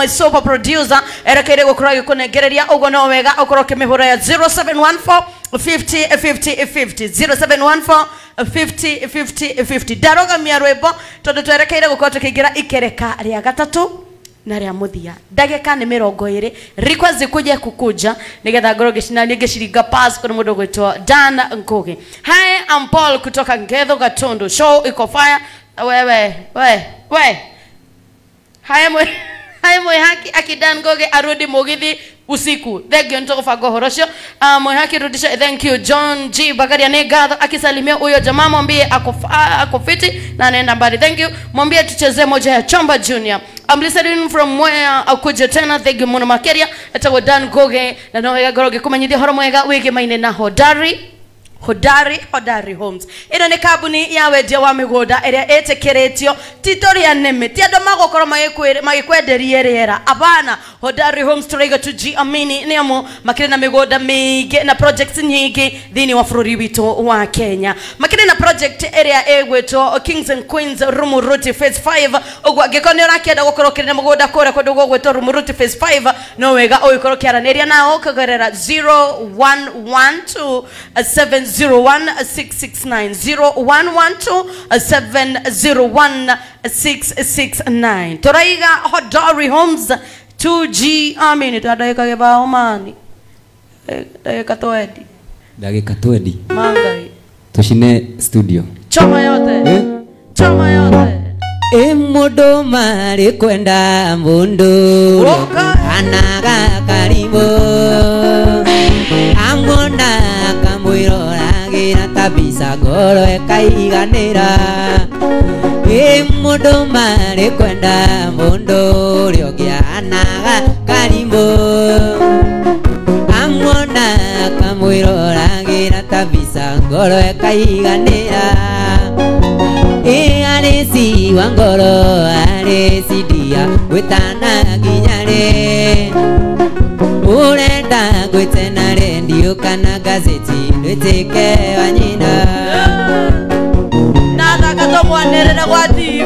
super producer erekeire gukora gikunengereria ugo no wega ukoro kimihura ya 0714 50 0714 50 daroga miarwebo tondu twerekeire gukorwo tukiingira ikereka ria gatatu na ria muthia ndagika ni 20 request zikuje kukuja nigetha ngoro gicina ngiciringa pass kwa mundu gwitwa Dan Ngugi. Hi, I'm Paul kutoka Ngetho Gatundu. Show iko fire. We Hai mwe haki akidan Ngoge arudi mugithi usiku. Thegio ntoko fago horosho. Mwe haki rudisha thank you John G Bagaria Negatho akisalimia huyo jamaa mwambie ako fiti na anaenda mbali. Thank you. Mwambie tucheze moja ya Chomba Junior. I'm listening from where akuja tena thank you Muno Makeria. Etawa Dan Ngoge na noega goroge kumanyithia horo mwega wige maine na Hodari Homes. Ino ni kabuni ya wedia wa migoda area etekeretio titoria neme tiado magokoro magikwenderia riera abana Hodari Homes turaiga tuji amini ni amo makire na migoda mingi na projects nyingi thini wa bururi witu wa Kenya makire na project area egweto Kings and Queens Rumuruti Phase 5 ogwa gikoni rakienda gukoro kire na migoda kore kodogo gweto Rumuruti Phase 5 no wega oyikoro kiaraneria nao kagerera 0112 701-669 Toraiga Hodari Homes 2G amini tadaiga gebao mani dagika twedi mangai tushine studio choma yote mundu mari kwenda mundu anaga karibu amona kamwirora tabisa goro ekaiganira mundu mari kwenda mundu riogianaga karimbo amona kamwirora tabisa goro ekaiganira aresi wangoro aresi dia wetana ginyare urenda gwetena rendio kana gazeti weteke wanyina nada katomwa nerena kwa TV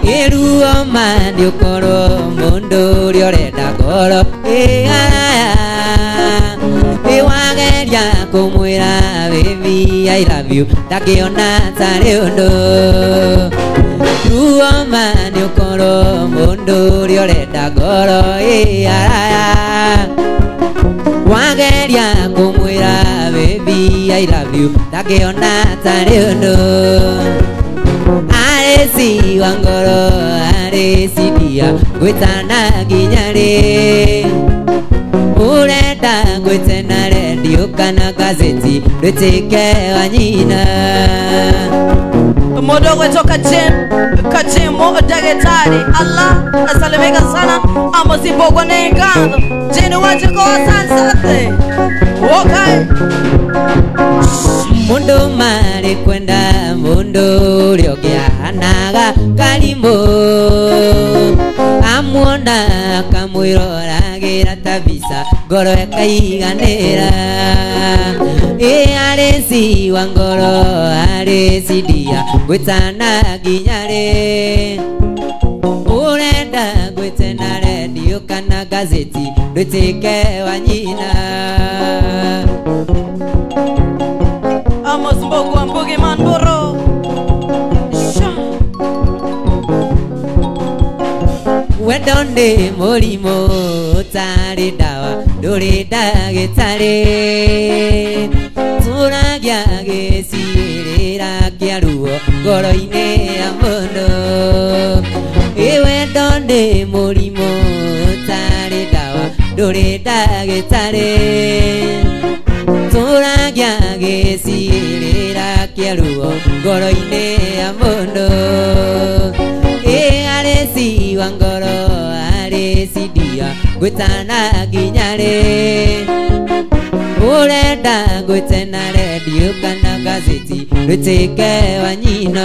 eruo mandi ukoro mundu riorenda goro wageria kumwira baby I love you ndakiona tari undu ruo mani ukoro mundu riorenda goro wageria kumwira baby I love you ndakiona tari undu aresi wangoro aresi dia gwetana ginyare urenda gwetena rendio ndiukana gazeti rwitike wa nyina Modogo toka Kachimo dagetari Allah asalimika sana amosipogwa negando jeni wachiko sansate okay mundu mari kwenda mundu ryogianaga kalimo amwona kamwiroragira tabisa ngoro yakaiganira aresi wa ngoro aresi dia gwitana ginyare urenda gwitena redio kana gazeti rwitike wa nyina Amos mbogo amboge manboro wedonde molimo tari dawa dore dagitare turagia gesirira kiaruo goroine amono wedonde molimo tari dawa dore dagitare turagia gesirira kiaruo goroine amono aresi wa ngoro aresi dia gwitana ginyare urenda gwitena redio kana gazeti rwitike wa nyina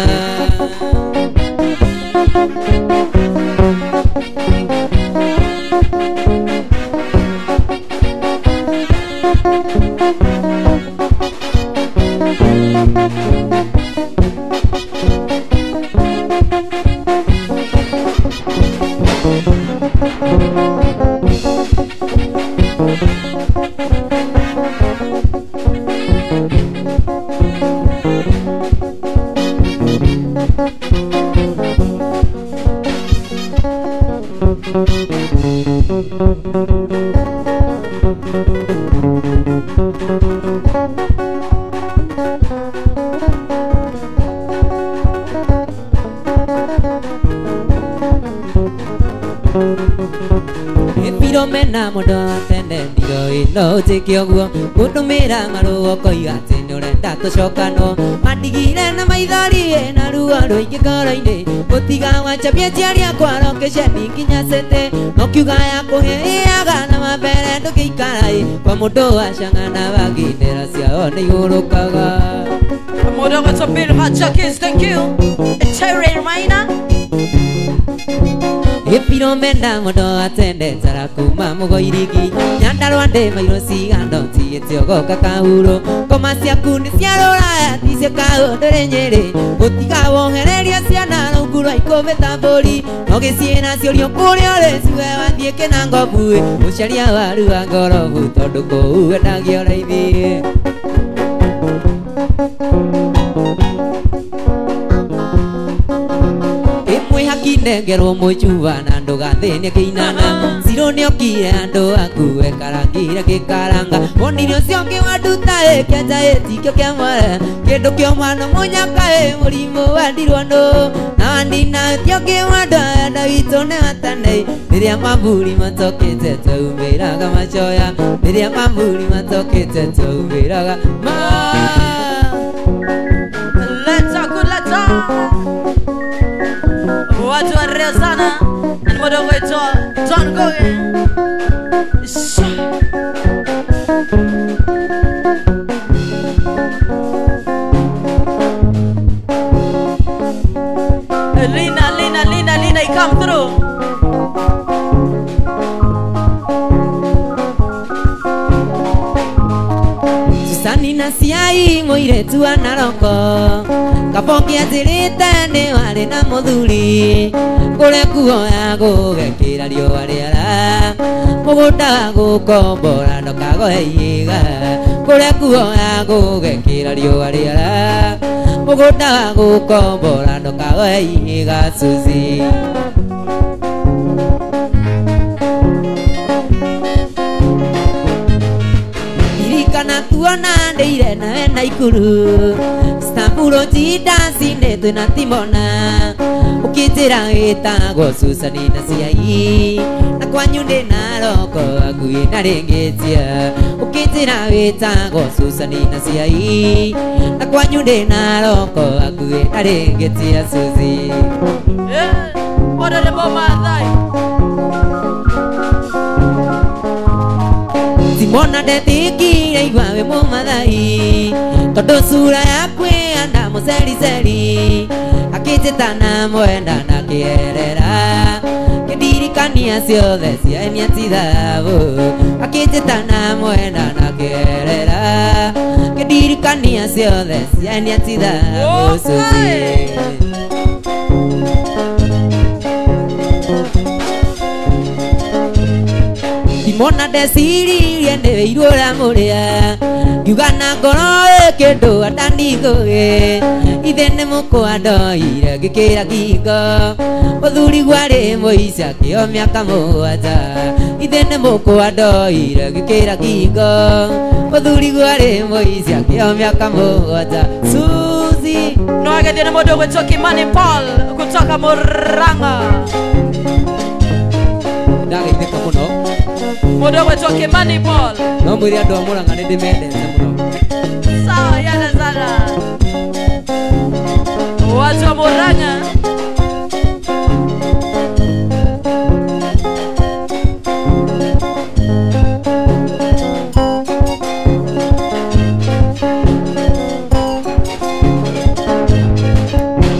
Mena mudo tende ndiro ino tikioguo gutumira maruo koigate nurenda tucokano mandigire na maithori na ruo ruingi ngoro-ini gutiga wachapia ciaria kwaro kiceni nginya sete nokiuga ya kuheaga na mambere ndugiikara kwa mundu wacang'ana bagindira ciao ni igurukaga Modogo to Bill Hachakis thank you Cherry Maina Epiro menda mudo atende tarakuma mugoirigi nyandarwa nde mairo cigando tietiogo kakahuro ngoma ciaku ni ciarora ticia kaundure nyeri gutiga wohereria ciana rungu rwa ikũmi ta mbũri no gĩciĩna ciũrio kũrĩa ũrĩ ciwe wathiĩ kĩnangobu ũcaria waru wa ngorobu tondũ kũu wendagio raithi Nengerwo muchuva na ndugathine kiinana siro ni okire andu akuwe karangire gikaranga onire ucio ngi wanduta kianja etikio kia mwara kindu kio mwana munyaka murimu wandirwo no na ndina tio ngi wanda na wito ne watane riria mamburi matokete taumiraga machoya riria mamburi matokete taumiraga Watu wa Rezana na modogo wetu John Goge Lina, you come through Susani na ciai muiretu anaroko Kapongia zirite ni wari na muthuri Kure kuoya gugekira riũa rĩara Mũgũnda gũkombora ndokagohe ihiga Kure kuoya gugekira riũa rĩara Mũgũnda gũkombora ndokagohe ihiga Suzi Irikana tuona ndeire nawe na ikuru Stamburo jidansi netu na timona Ukijira etagwo Susani na ciai Na kwanyu ndina roko akuĩ na rĩngĩtia ũkĩnjĩra wĩtagwo Susani na ciai na kwanyu ndina roko akuĩ na rĩngĩtia Suzi Honorable Maathai Simona ndethikire igua wĩ mũmathai tondũ cura yaku ĩhana mũcericeri akĩnjĩta na mwenda na kĩerera kĩndirikania ciothe ciania tithabu akĩnjĩta na mwenda na kĩerera kĩndirikania ciothe ciania tithabu Suzi Simona ndeciririe ndĩwĩirwo ũramũrĩa ngiuga na ngoro kĩndũ atandigũĩ ithe nĩ mũkwa ndoire ngĩkĩra ngingo mũthuri gwarĩ mũica kĩo mĩaka mũgwanja ithe nĩ mũkwa ndoire ngĩkĩra ngingo mũthuri gwarĩ mũica kĩo mĩaka mũgwanja Suzi no agethiĩ nĩ mũndũ ũgwĩtwo Kimani Paul kutoka Murang'a ndagĩithĩka mũno mũndũ ũgwĩtwo Kimani Paul no mwĩre andũ a Mũrang'a nĩ ndĩmendete mũno sawa yana sana watu wa Murang'a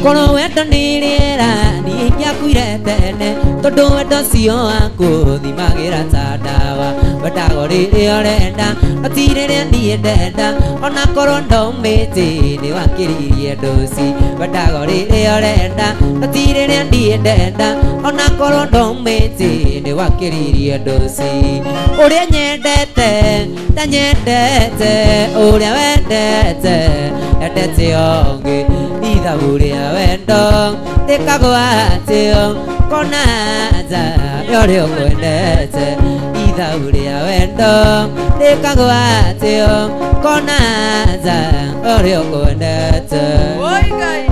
korwo wendo nĩ rĩera ningĩakuire tene tondũ wendo cio wakũthimagĩra ta ndawa wendago rĩrĩa ũrenda no ti rĩrĩa niĩ ndenda ona korwo ndaumĩte nĩ wakĩririe ndũci wendago rĩrĩa ũrenda no ti rĩrĩa niĩ ndenda ona korwo ndaumĩte nĩ wakĩririe ndũci ũrĩa nyendete ndanyendete ũrĩa wendete endete ũngĩ ithabu rĩa wendo rĩkagwa atĩo kona nja ũrĩa ũkwendete ithabu rĩa wendo rĩkagwa atĩo kona nja ũrĩa ũkwendete Oigai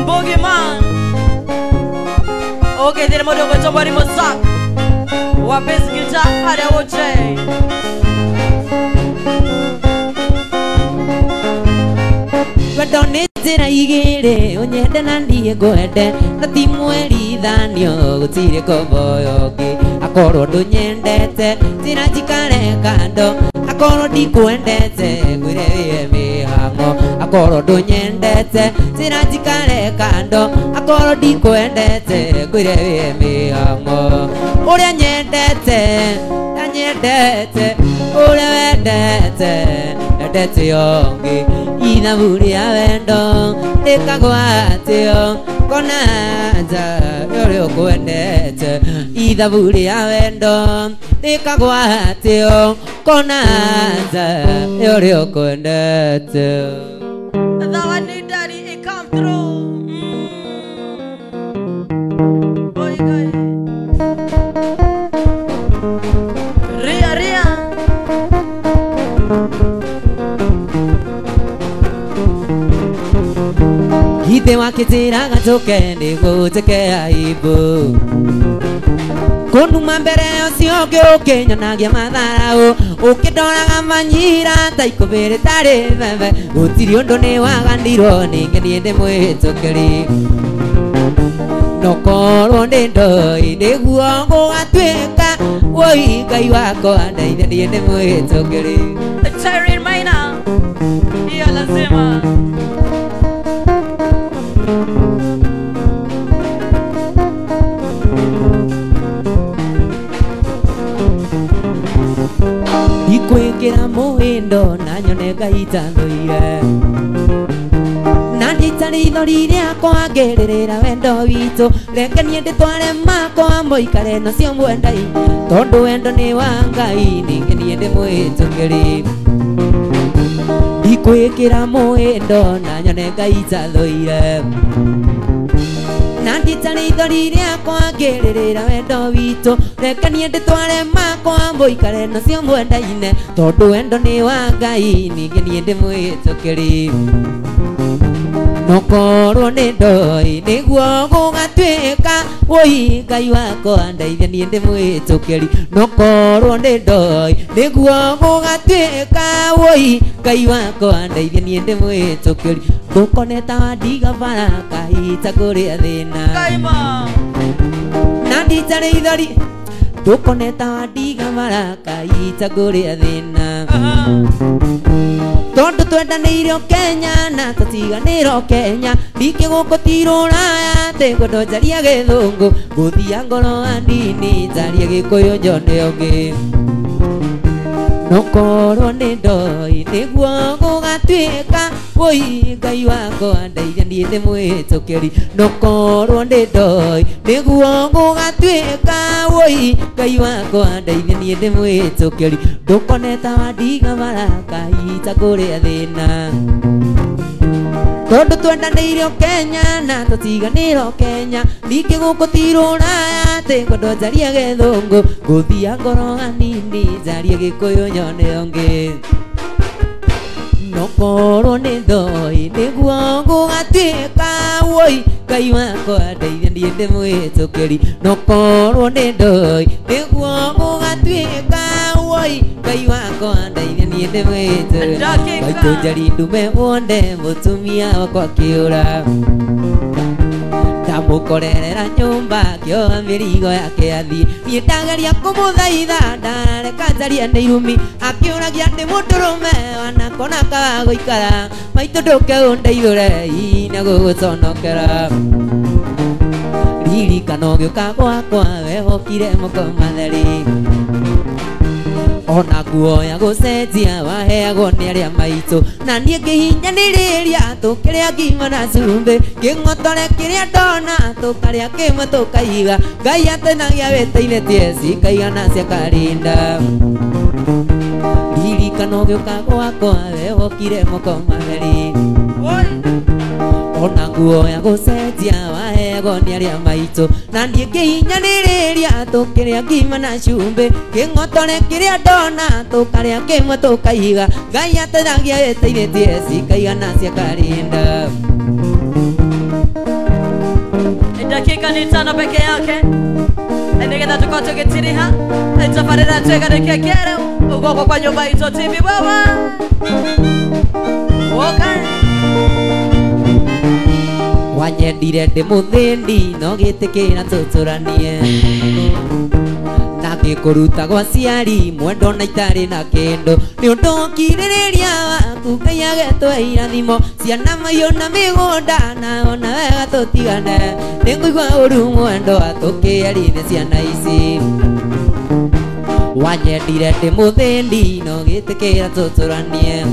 Mboogeyman ũgĩthiĩ nĩ mũndũ ũgwĩtwo Mwarimũ Zack wa bass guitar harĩa ũnjĩ wendo nĩ njĩra igĩrĩ ũnyende na niĩ ngwende na ti mwerithanio gũtirĩ kũvoyo ũngĩ akorwo ndũnyendete njĩra njikare kando akorwo ndikwendete ngwĩre wĩye mĩhang'o akorwo ndũnyendete njĩra njikare kando akorwo ndikwendete ngwĩre wĩye mĩhang'o ũrĩa nyendete ndanyendete ũrĩa wendete endete ũngĩ ithabu rĩa wendo rĩkagwa atĩo kona nja ũrĩa ũkwendete ithabu rĩa wendo rĩkagwa atĩo kona nja ũrĩa ũkwendete That one need daddy it come through Oigai Ria ithe wakĩnjĩraga njũke nĩguo njĩke aibu kũnuma mbere ũcio ũngĩ ũkĩnyonagia matharaũ ũkĩndoraga manyira ta ikũbĩ rĩtarĩ bebe gũtirĩ ũndũ nĩ wagandirwo ningĩ niĩ ndĩ mwĩhĩtũkĩri no korwo ndĩ ndoi nĩguo gũgatuĩka woi Ngai wakwa ndeithia niĩ ndĩ mwĩhĩtũkĩri Terry Maina hiyo lazima ikwĩngĩra mũhĩndo na nyone Ngai tanthũire na ndĩtarĩ ithori rĩakwa ngĩrĩrĩra wendo witũ reke niĩ ndĩtware makwa mũikare nacio mwendai tondũ wendo nĩ wa Ngai ningĩ niĩ ndĩ mwĩhĩtũkĩri ikwĩngĩra mũhĩndo na nyone Ngai tanthũire na ndĩtarĩ ithori rĩakwa ngĩrĩrĩra wendo witũ reke niĩ ndĩtware makwa mũikare nacio mwendaine tondũ wendo nĩ wa Ngai ningĩ niĩ ndĩ mwĩhĩtũkĩri nokorwo nĩ ndoi nĩguo gũgatuĩka woi Ngai wakwa ndeithia niĩ ndĩ mwĩtũkĩri nokorwo nĩ ndoi nĩguo gũgatuĩka woi Ngai wakwa ndeithia niĩ ndĩ mwĩtũkĩri ndũkoneta wandiga bara kahita kũrĩa thĩna na nditarĩ ithori ndũkoneta wandiga bara kahita kũrĩa thĩna tondu twendanĩire Kenya na tũtiganĩrwo Kenya ndingĩ gũkũ ti Rũraya atĩ ngwenda njarie gĩthũngũ ngũthia ngoro hanini njarie gĩkũyũ njone ũngĩ nokorwo nĩ ndoi nĩguo gũgatuĩka woi Ngai wakwa ndeithia niĩ ndĩ mwĩtũkĩri nokorwo nĩ ndoi nĩguo gũgatuĩka woi Ngai wakwa ndeithia niĩ ndĩ mwĩtũkĩri ndũkoneta wandiga bara kahita kũrĩa thĩna tondu twendanĩire Kenya na tũtiganĩrwo Kenya ndingĩ gũkũ ti Rũraya atĩ ngwenda njarie gĩthũngũ ngũthia ngoro hanini njarie gĩkũyũ nyone ũngĩ nokorwo nĩ ndoi nĩguo gũgatuĩka woi Ngai wakwa ndeithia niĩ ndĩ mwĩtũkĩri nokorwo nĩ ndoi nĩguo gũgatuĩka woi Ngai wakwa ndeithia niĩ ndĩ mwĩtũkĩri maitũ njari ndume wonde mũtumia wakwa kĩũra ndamũkorerera nyũmba akĩoha mĩrigo yake athii niĩ ndageria kũmũthaitha ndareka njarie nĩ irumi akĩũragia ndĩ mũndũrũme wanakona kaga gũikara maitũ ndũke ũndeithũre ina gũgũconokera ririkana ũgĩũka gwakwa wehokire moko matheri ona guoya gũcenjia waheagwo nĩ arĩa maitũ na niĩ ngĩhinyanĩrĩria tũkĩrĩa ngima na cumbĩ kĩng'otore kĩrĩa ndona tũkarĩa kĩmwe tũkaiga Ngai atenagia wĩteithĩtie cikaigana ciakarinda ririkana ũgĩũka gwakwa wehokire moko matheri ona guoya gũcenjia waheagwo nĩ arĩa maitũ na niĩ ngĩhinyanĩrĩria tũkĩrĩa ngima na cumbĩ kĩng'otore kĩrĩa ndona tũkarĩa kĩmwe tũkaiga Ngai ateithagia wĩteithĩtie cikaigana ciakarinda dakika ni 5 peke yake nĩgetha tũkorwo tũgĩtiriha tabarĩra twĩgarĩke kĩrĩu ũgoko kwa nyũmba itũ TV baba wanyendire ndĩ mũthĩndi no gĩtĩkĩra tũtũranie na ngĩkũruta gwa ciari mwendo na itarĩ na kĩndũ nĩ ũndũ ũkirĩrĩria waku Ngai agetũhe irathimo ciana mahiũ na mĩgũnda na ona wega tũtigane nĩ ngũigua ũru mwendwa tũkĩaria ciana ici wanyendire ndĩ mũthĩndi no gĩtĩkĩra tũtũranie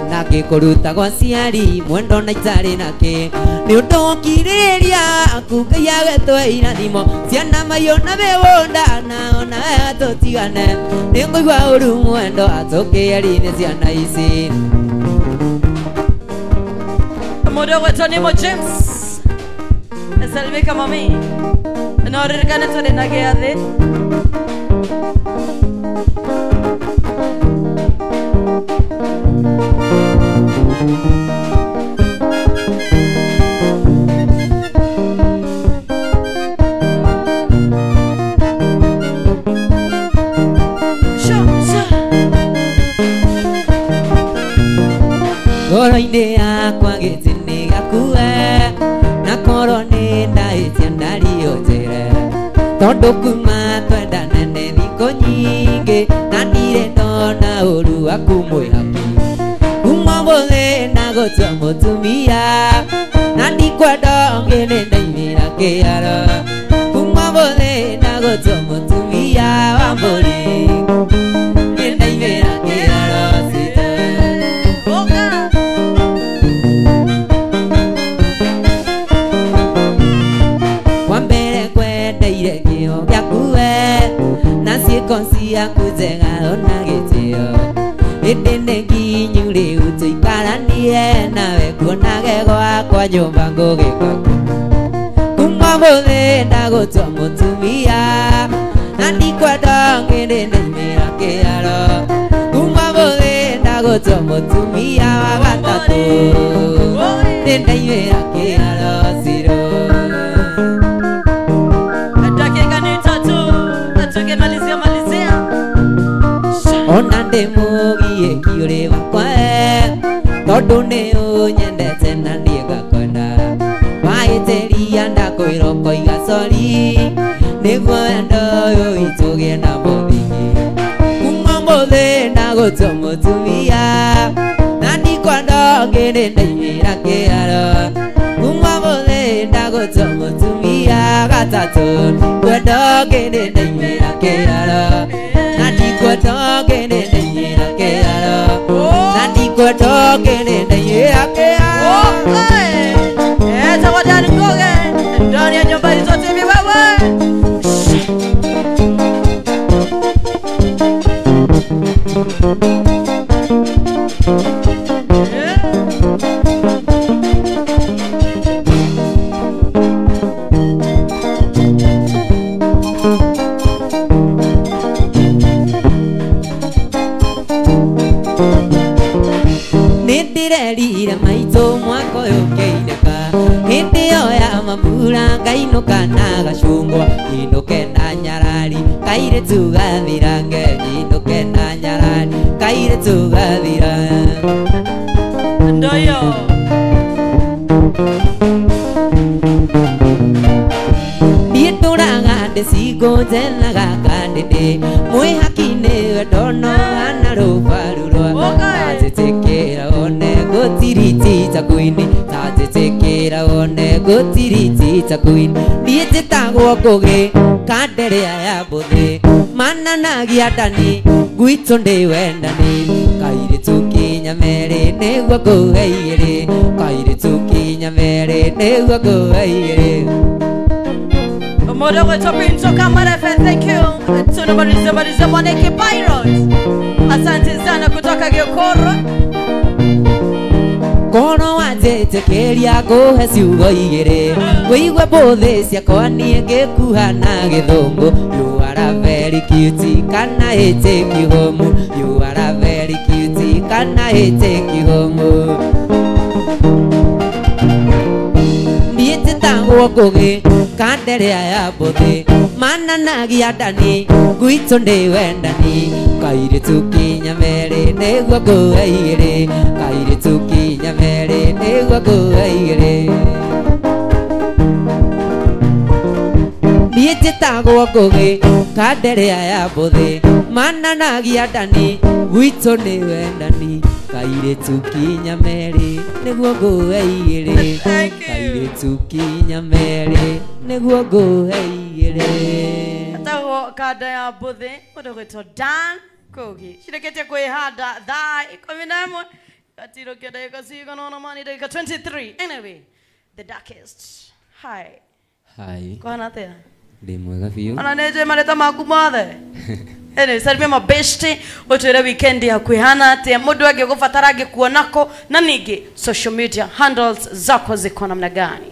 na ngĩkũruta gwa ciari mwendo na itarĩ na kĩ nĩ ũndũ ũkirĩrĩria waku Ngai agetũhe irathimo ciana mahiũ na mĩgũnda na ona wega tũtigane nĩ ngũigua ũru mwendwa tũkĩaria ciana ici mũndũ gwetwo nĩ James Salvika mami no ririkane tũrĩ na gĩathĩ ngoro-inĩ yakwa gĩtĩ-inĩ gakue na korwo nĩ ndahĩtia ndario njĩre tondũ kuma twendane nĩ thikũ nyingĩ na ndirĩ ndona ũru waku mwĩhaki kuma mũthĩ na gũtua mũtumia na ndikwenda ũngĩ nĩ ndaimĩra kĩaro kuma mũthĩ na gũtua mũtumia wa mbũri nĩ ndaimĩra kĩaro ciaku njega ona gĩtĩo hĩndĩ nĩ nginyu rĩu tũikaranie nawe kuonage gwakwa nyũmba ngũgĩka kuma mũthĩ ndagũtua mũtumia na ndikwenda ngĩrĩ ndaimĩra kĩaro kuma mũthĩ ndagũtua gũtua mũtumia wa gatatũ nĩ ndaimĩra kĩharo Zero. Dakika ni 3 tukimalizia ona ndĩmũgie kiũrĩ wakwa tondũ nĩ ũnyendete na niĩ ngakwenda mahĩtĩria ndakwĩra koiga sorry nĩguo wendo ũyũ witũ na mũthingi kuma mũthĩ ndagũtua mũtumia na ndikwenda ũngĩ nĩ ndaimĩra kĩharo kuma mũthĩ ndagũtua mũtumia gatatũ kwenda ũngĩ nĩ ndaimĩra kĩharo na ndikwenda ũngĩ nĩ ndaimĩra kĩharo na ndikwenda ũngĩ nĩ ndaimĩra kĩharo. Etago Dan Ngoge ndani ya nyumba hizo TV wewe. Nĩndĩrerire maitũ mwaka ũyũ ũkĩinũka hĩndĩ ĩyo ya mambura ngainũka na gacungwa inũke na nyarari kairĩtu gathirange inũke na nyarari kairĩtu gathira Ndoyo niĩ ndũraga ndĩcingo njenaga kandĩndĩ mwĩhaki-inĩ wendo no hana rũbaru rwa tatĩtĩkĩra one gũtiriti taku-inĩ tatĩtĩkĩra one gũtiriti taku-inĩ niĩ njĩtagwo Ngũgĩ kanderĩa ya mbũthĩ mananagia ndani gwitũ ndĩ wendani kairĩtu kinya merĩ nĩguo ngũhe igĩrĩ kairĩtu kinya merĩ nĩguo ngũhe igĩrĩ. Modo wetu Pinto Kamarefe, thank you. Tunabariza Mwaneke Pirates. Asante sana kutoka Gĩokoro. Kono wanjĩtĩkĩria ngũhe ciugo igĩrĩ wĩigue mbũthĩ ciakwa niĩ ngĩkuha na gĩthũngũ. You are a very cute, kana I take you home? You are a very cute, kana I take you home? Niĩ njĩtagwo Ngũgĩ kanderĩa ya mbũthĩ mananagia ndani gwitũ ndĩ wendani kairĩtu kinya merĩ nĩguo ngũhe igĩrĩ kairĩtu kinya merĩ nĩguo ngũhe igĩrĩ. Niĩ njĩtagwo Ngũgĩ kanderĩa ya mbũthĩ mananagia ndani gwitũ nĩ wendani kairĩtu kinya merĩ nĩguo ngũhe igĩrĩ kairĩtu kinya merĩ nĩguo ngũhe igĩrĩ. Atago kada ya mbũthĩ mũndũ gwĩtwo Dan Ngoge cireketie kwĩhanda thaa 11 gatirũkia ndagĩka cigana ũna mani ndagĩka 23. Anyway, the darkest. Hi. Hi. Kũhana atĩa? Ndĩ mwega biũ. Ona nĩ njũĩ marĩtwa maku mothe. Anyway, salimia mabeshte ũtwĩre weekend ya kwĩhana atĩa mũndũ angĩgũbatara angĩkuonako na ningĩ social media handles zako ziko namna gani?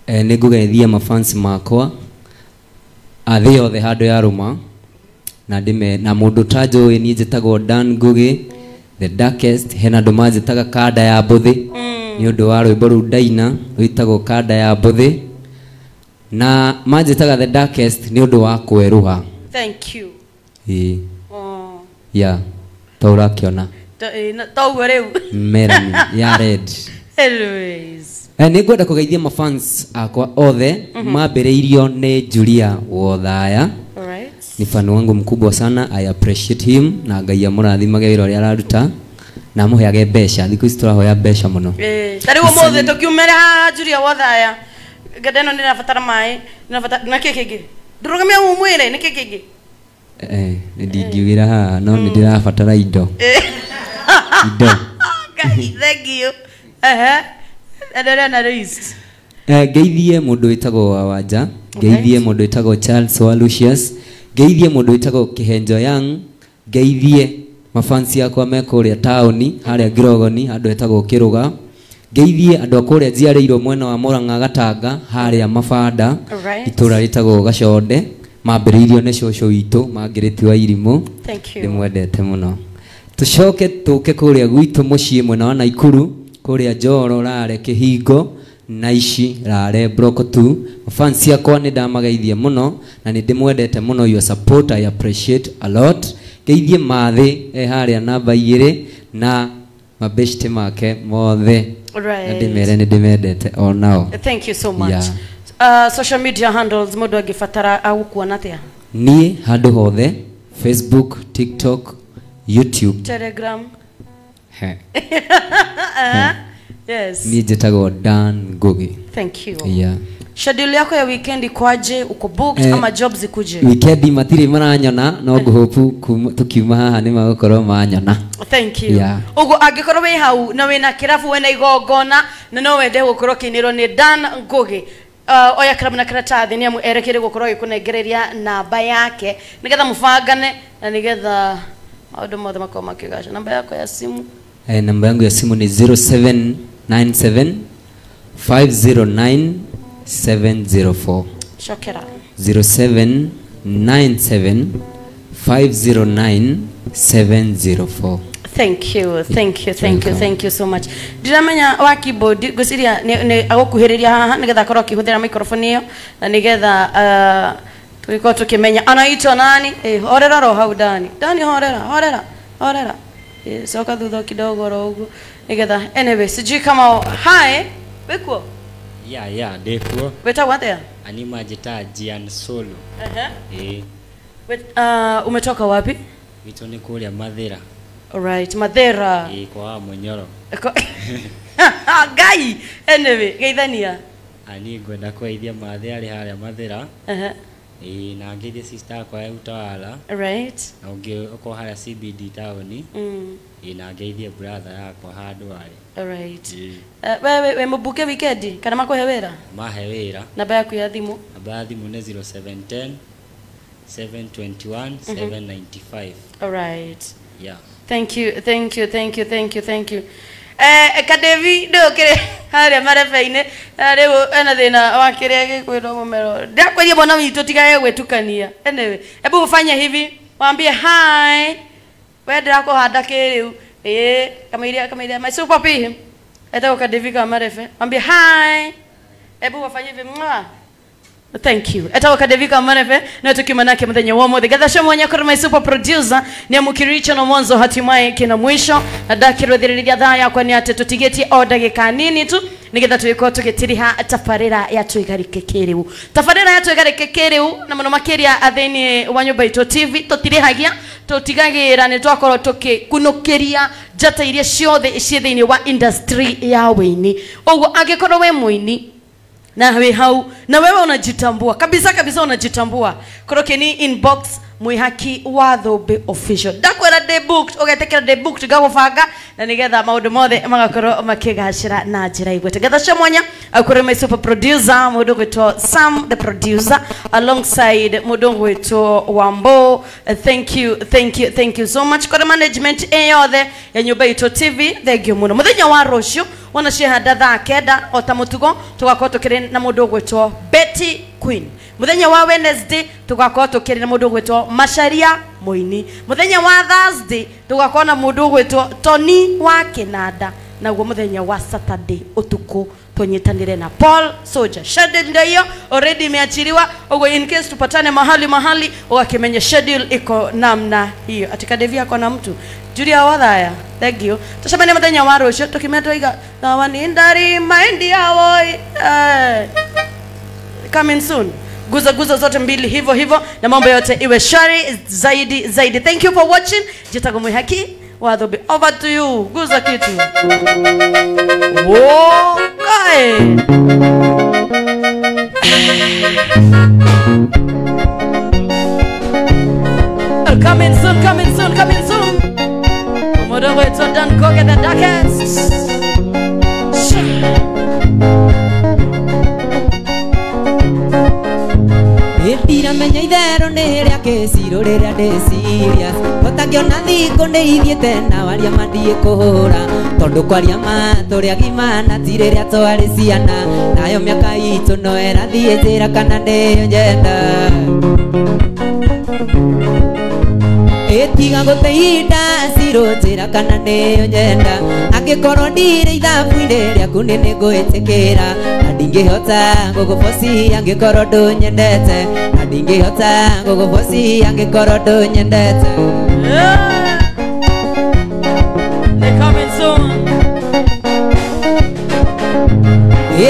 Nĩ ngũgeithia mafans makwa thĩ yothe handũ ya rũma na na mũndũ ta njũĩ niĩ njĩtagwo Dan Ngoge the darkest. Hena andũ manjĩtaga kanda ya mbũthĩ nĩ ũndũ wa rwĩmbo rũu ndaina rwĩtagwo kanda ya mbũthĩ na manjĩtaga the darkest nĩ ũndũ wa kwerũha. Thank you. Ya ta ũrakĩona tauguo rĩu merani ya red. Anyways, nĩ ngwenda kũgeithia mafans akwa othe mambĩrĩirio nĩ Julia Wothaya. Ni fan wangu mkubwa sana, I appreciate him na Ngai amũrathimage wĩra ũrĩa araruta na amũheage mbeca. Thikũ ici tũrahoya mbeca mũno. Tarĩu ũmũthĩ tũkiumĩra haha Julia Wothaya ngenda ĩno nĩrabatara maĩ na kĩ kĩngĩ ndũrũgamia mwĩrĩ nĩ kĩ kĩngĩ ndingiugĩra haha no nĩndĩrabatara indo indo. Thank you. Endelea na list. Ngeithie mũndũ wĩtagwo Wawanja, ngeithie mũndũ wĩtagwo Charles Walucius, ngeithie mũndũ wĩtagwo Kĩhenjo Young, ngeithie mafansi yakwa me kũrĩa taũni harĩa Ngirogoni andũ wĩtagwo Kĩrũga, ngeithie andũ a kũrĩa njiarĩirwo mwena wa Mũrang'a Gatanga harĩa Mabanda itũra rĩtagwo Gaconde mambĩrĩirio nĩ cũcũ witũ Margaret wa Irimũ. Ndĩmwendete mũno. tucoke tuke kuria gwitu mucii mwena wa Naikuru kuria Njoro rare Kihingo Naishi rare Block 2 fans yakwa ni ndamageithia muno na ni ndimwendete muno your support I appreciate a lot geithie mathi haria namba 2 na mabeshte make mothe ndimere ni ndimendete all now. Thank you so much. Social media handles mundu agifatara au kuona atia ni handu hothe Facebook, TikTok, YouTube, Telegram. Yes. Ni jetagwo Dan Ngugi. Thank you. Yeah. Schedule yako ya weekend kwaje? Uko booked ama jobs zikuje? Weekend matiri maranyona no guhopu tukiuma haha ni magukoro manyona. Thank you. Yeah. Ugo agikoro we hau na we na kirafu we na igogona na no wende gukoro kiniro ni Dan Ngugi. Oya karamu na karatathi ni amu erekere gukoro ikunegereria namba yake nigetha mufangane na nigetha maundu mothe makoma kigasha. Namba yako ya simu? Namba yangu ya simu ni 0797 509 704. Shokera. 0797 509 704. Thank you, thank you, thank you, thank you so much. Diramenya wa keyboard gusiria ne agokuhiriria haha nigetha korwo kihuthira microphone iyo na nigetha tulikuwa tukimenya anaitwa nani horera ro hau Dani horera soka thutha kidogo ro ugu nigetha anyway sijui kama hi wekuo ya ndekuo weta watea ani majita Jian Solo umetoka wapi? Wito ni kulia Mathira. Alright, Mathira. Kwa Munyoro. Gai, anyway, geithania. Ani ngwenda kuithia Mathira ri haria Mathira. Na ngithia sister kwa Utawala. Right. Na uko haria CBD town. Na ngithia brother yakwa handu ari. Alright. We mubuke weekend kana makuhe wira? Mahe wira. Namba yaku ya thimu? Namba ya thimu ni 0710 721 795. Alright. Yeah. Thank you. Kadevi do kire haria marefaine riu ena thina wa kire gikwiro mumero ndakweria bona witu tigaye gwetukania. Anyway, hebu ufanye hivi, waambie hi. Wewe ndako handa kiriu kama my super p eta Kadevi kama marefe, waambie hi. Hebu wafanye hivi mwa. Thank you. Eta Kadevi kama marefe na tukimanake mthenya wa mothe gathasha mwanya kwa my super producer ni amukiricho no mwanzo hatimaye kina mwisho adakirwe thiriria thaa yakwa ni ate tutigeti o dagika nini tu nigetha twiko tugitiriha tafarira ya twigarike kiriu na muno makiria athini wa nyumba itu TV tutirihagia tutigagira ni twakorwo tukikunukiria jata iria ciothe ciethini wa industry ya wini ogo agikorwo we muini na we hau na wewe unajitambua kabisa unajitambua koroke ni inbox Mwihaki wa Thobe official dakwera the book ugetekera the book tigagufanga na nigetha maundu mothe magakorwo makigacira na njira igwete gathasha mwanya akore my super producer mundu gwitwo Sam the producer alongside mundu gwitwo Wambo. Thank you so much kwa management yothe ya nyumba itu TV. Thank you muno muthenya wa rucio wana shehada thaa kenda otamutugo tugakorwo tukiri na mundu gwitwo Betty Queen. Muthenya wa Wednesday tugakorwo tukiri na mundu gwitwo Masharia Muini. Muthenya wa Thursday tugakorwo na mundu gwitwo Tony wa Kinanda. Naguo muthenya wa Saturday utuku tunyitanire na Paul Soldier. Schedule ndio hiyo already imeachiliwa. Ogo in case tupatane mahali ukimenya schedule iko namna hiyo. Atikadevi yako na mtu Julia Wadhaya. Thank you. Tushamani muthenya wa rucio tukimetwa na wanindari mind yao. Coming soon. Guza zote mbili hivyo na mambo yote iwe shari zaidi. Thank you for watching. Jitago Mwihaki wa Thobe. Over to you. Guza kitu. Okay. Coming soon. Tomorrow it's done. Go get the darkest. Etira menya idero neria kesiro reria de serious otakiona thiko ndeithiete na waria mandie kuhura tondu kwaria ma turia gimana tireria twari ciana nayo miaka itu no era thie njira kana ndeyo njenda etiga guteida cirutira kana niyo nyenda angikorwo ndire ithabu-inĩ rĩaku nĩ nĩngwĩtĩkĩra na ndingĩhota gũgũboci angĩkorwo ndũnyendete na ndingĩhota gũgũboci angĩkorwo ndũnyendete. They're coming soon.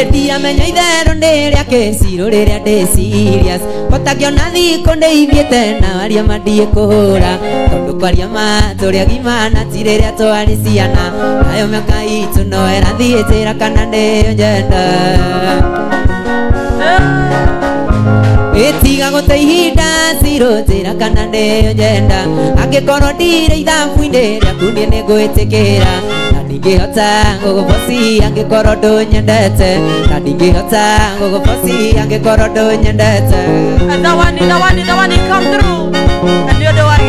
Ndiamenya itherũ nĩ rĩa kĩcirũ rĩrĩa ndĩ serious ũtakĩona thikũ ndĩithiĩte na aria mandiĩ kũhũra tondũ kwaria ma tũrĩ agima na ti rĩrĩa twarĩ ciana nayo mĩaka itũ no ĩrathiĩ njĩra kana nĩyo nyenda ĩtiga gũte ihinda cirũnjĩra kana nĩyo nyenda angĩkorwo ndirĩ ithabu-inĩ rĩaku niĩ nĩngwĩtĩkĩra na ndingĩhota gũgũboci angĩkorwo ndũnyendete na ndingĩhota gũgũboci angĩkorwo ndũnyendete. The one come through and you're the one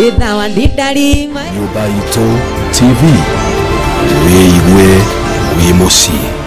Ithawa nditarima Nyumba Itu TV, wĩigue wĩ mũciĩ.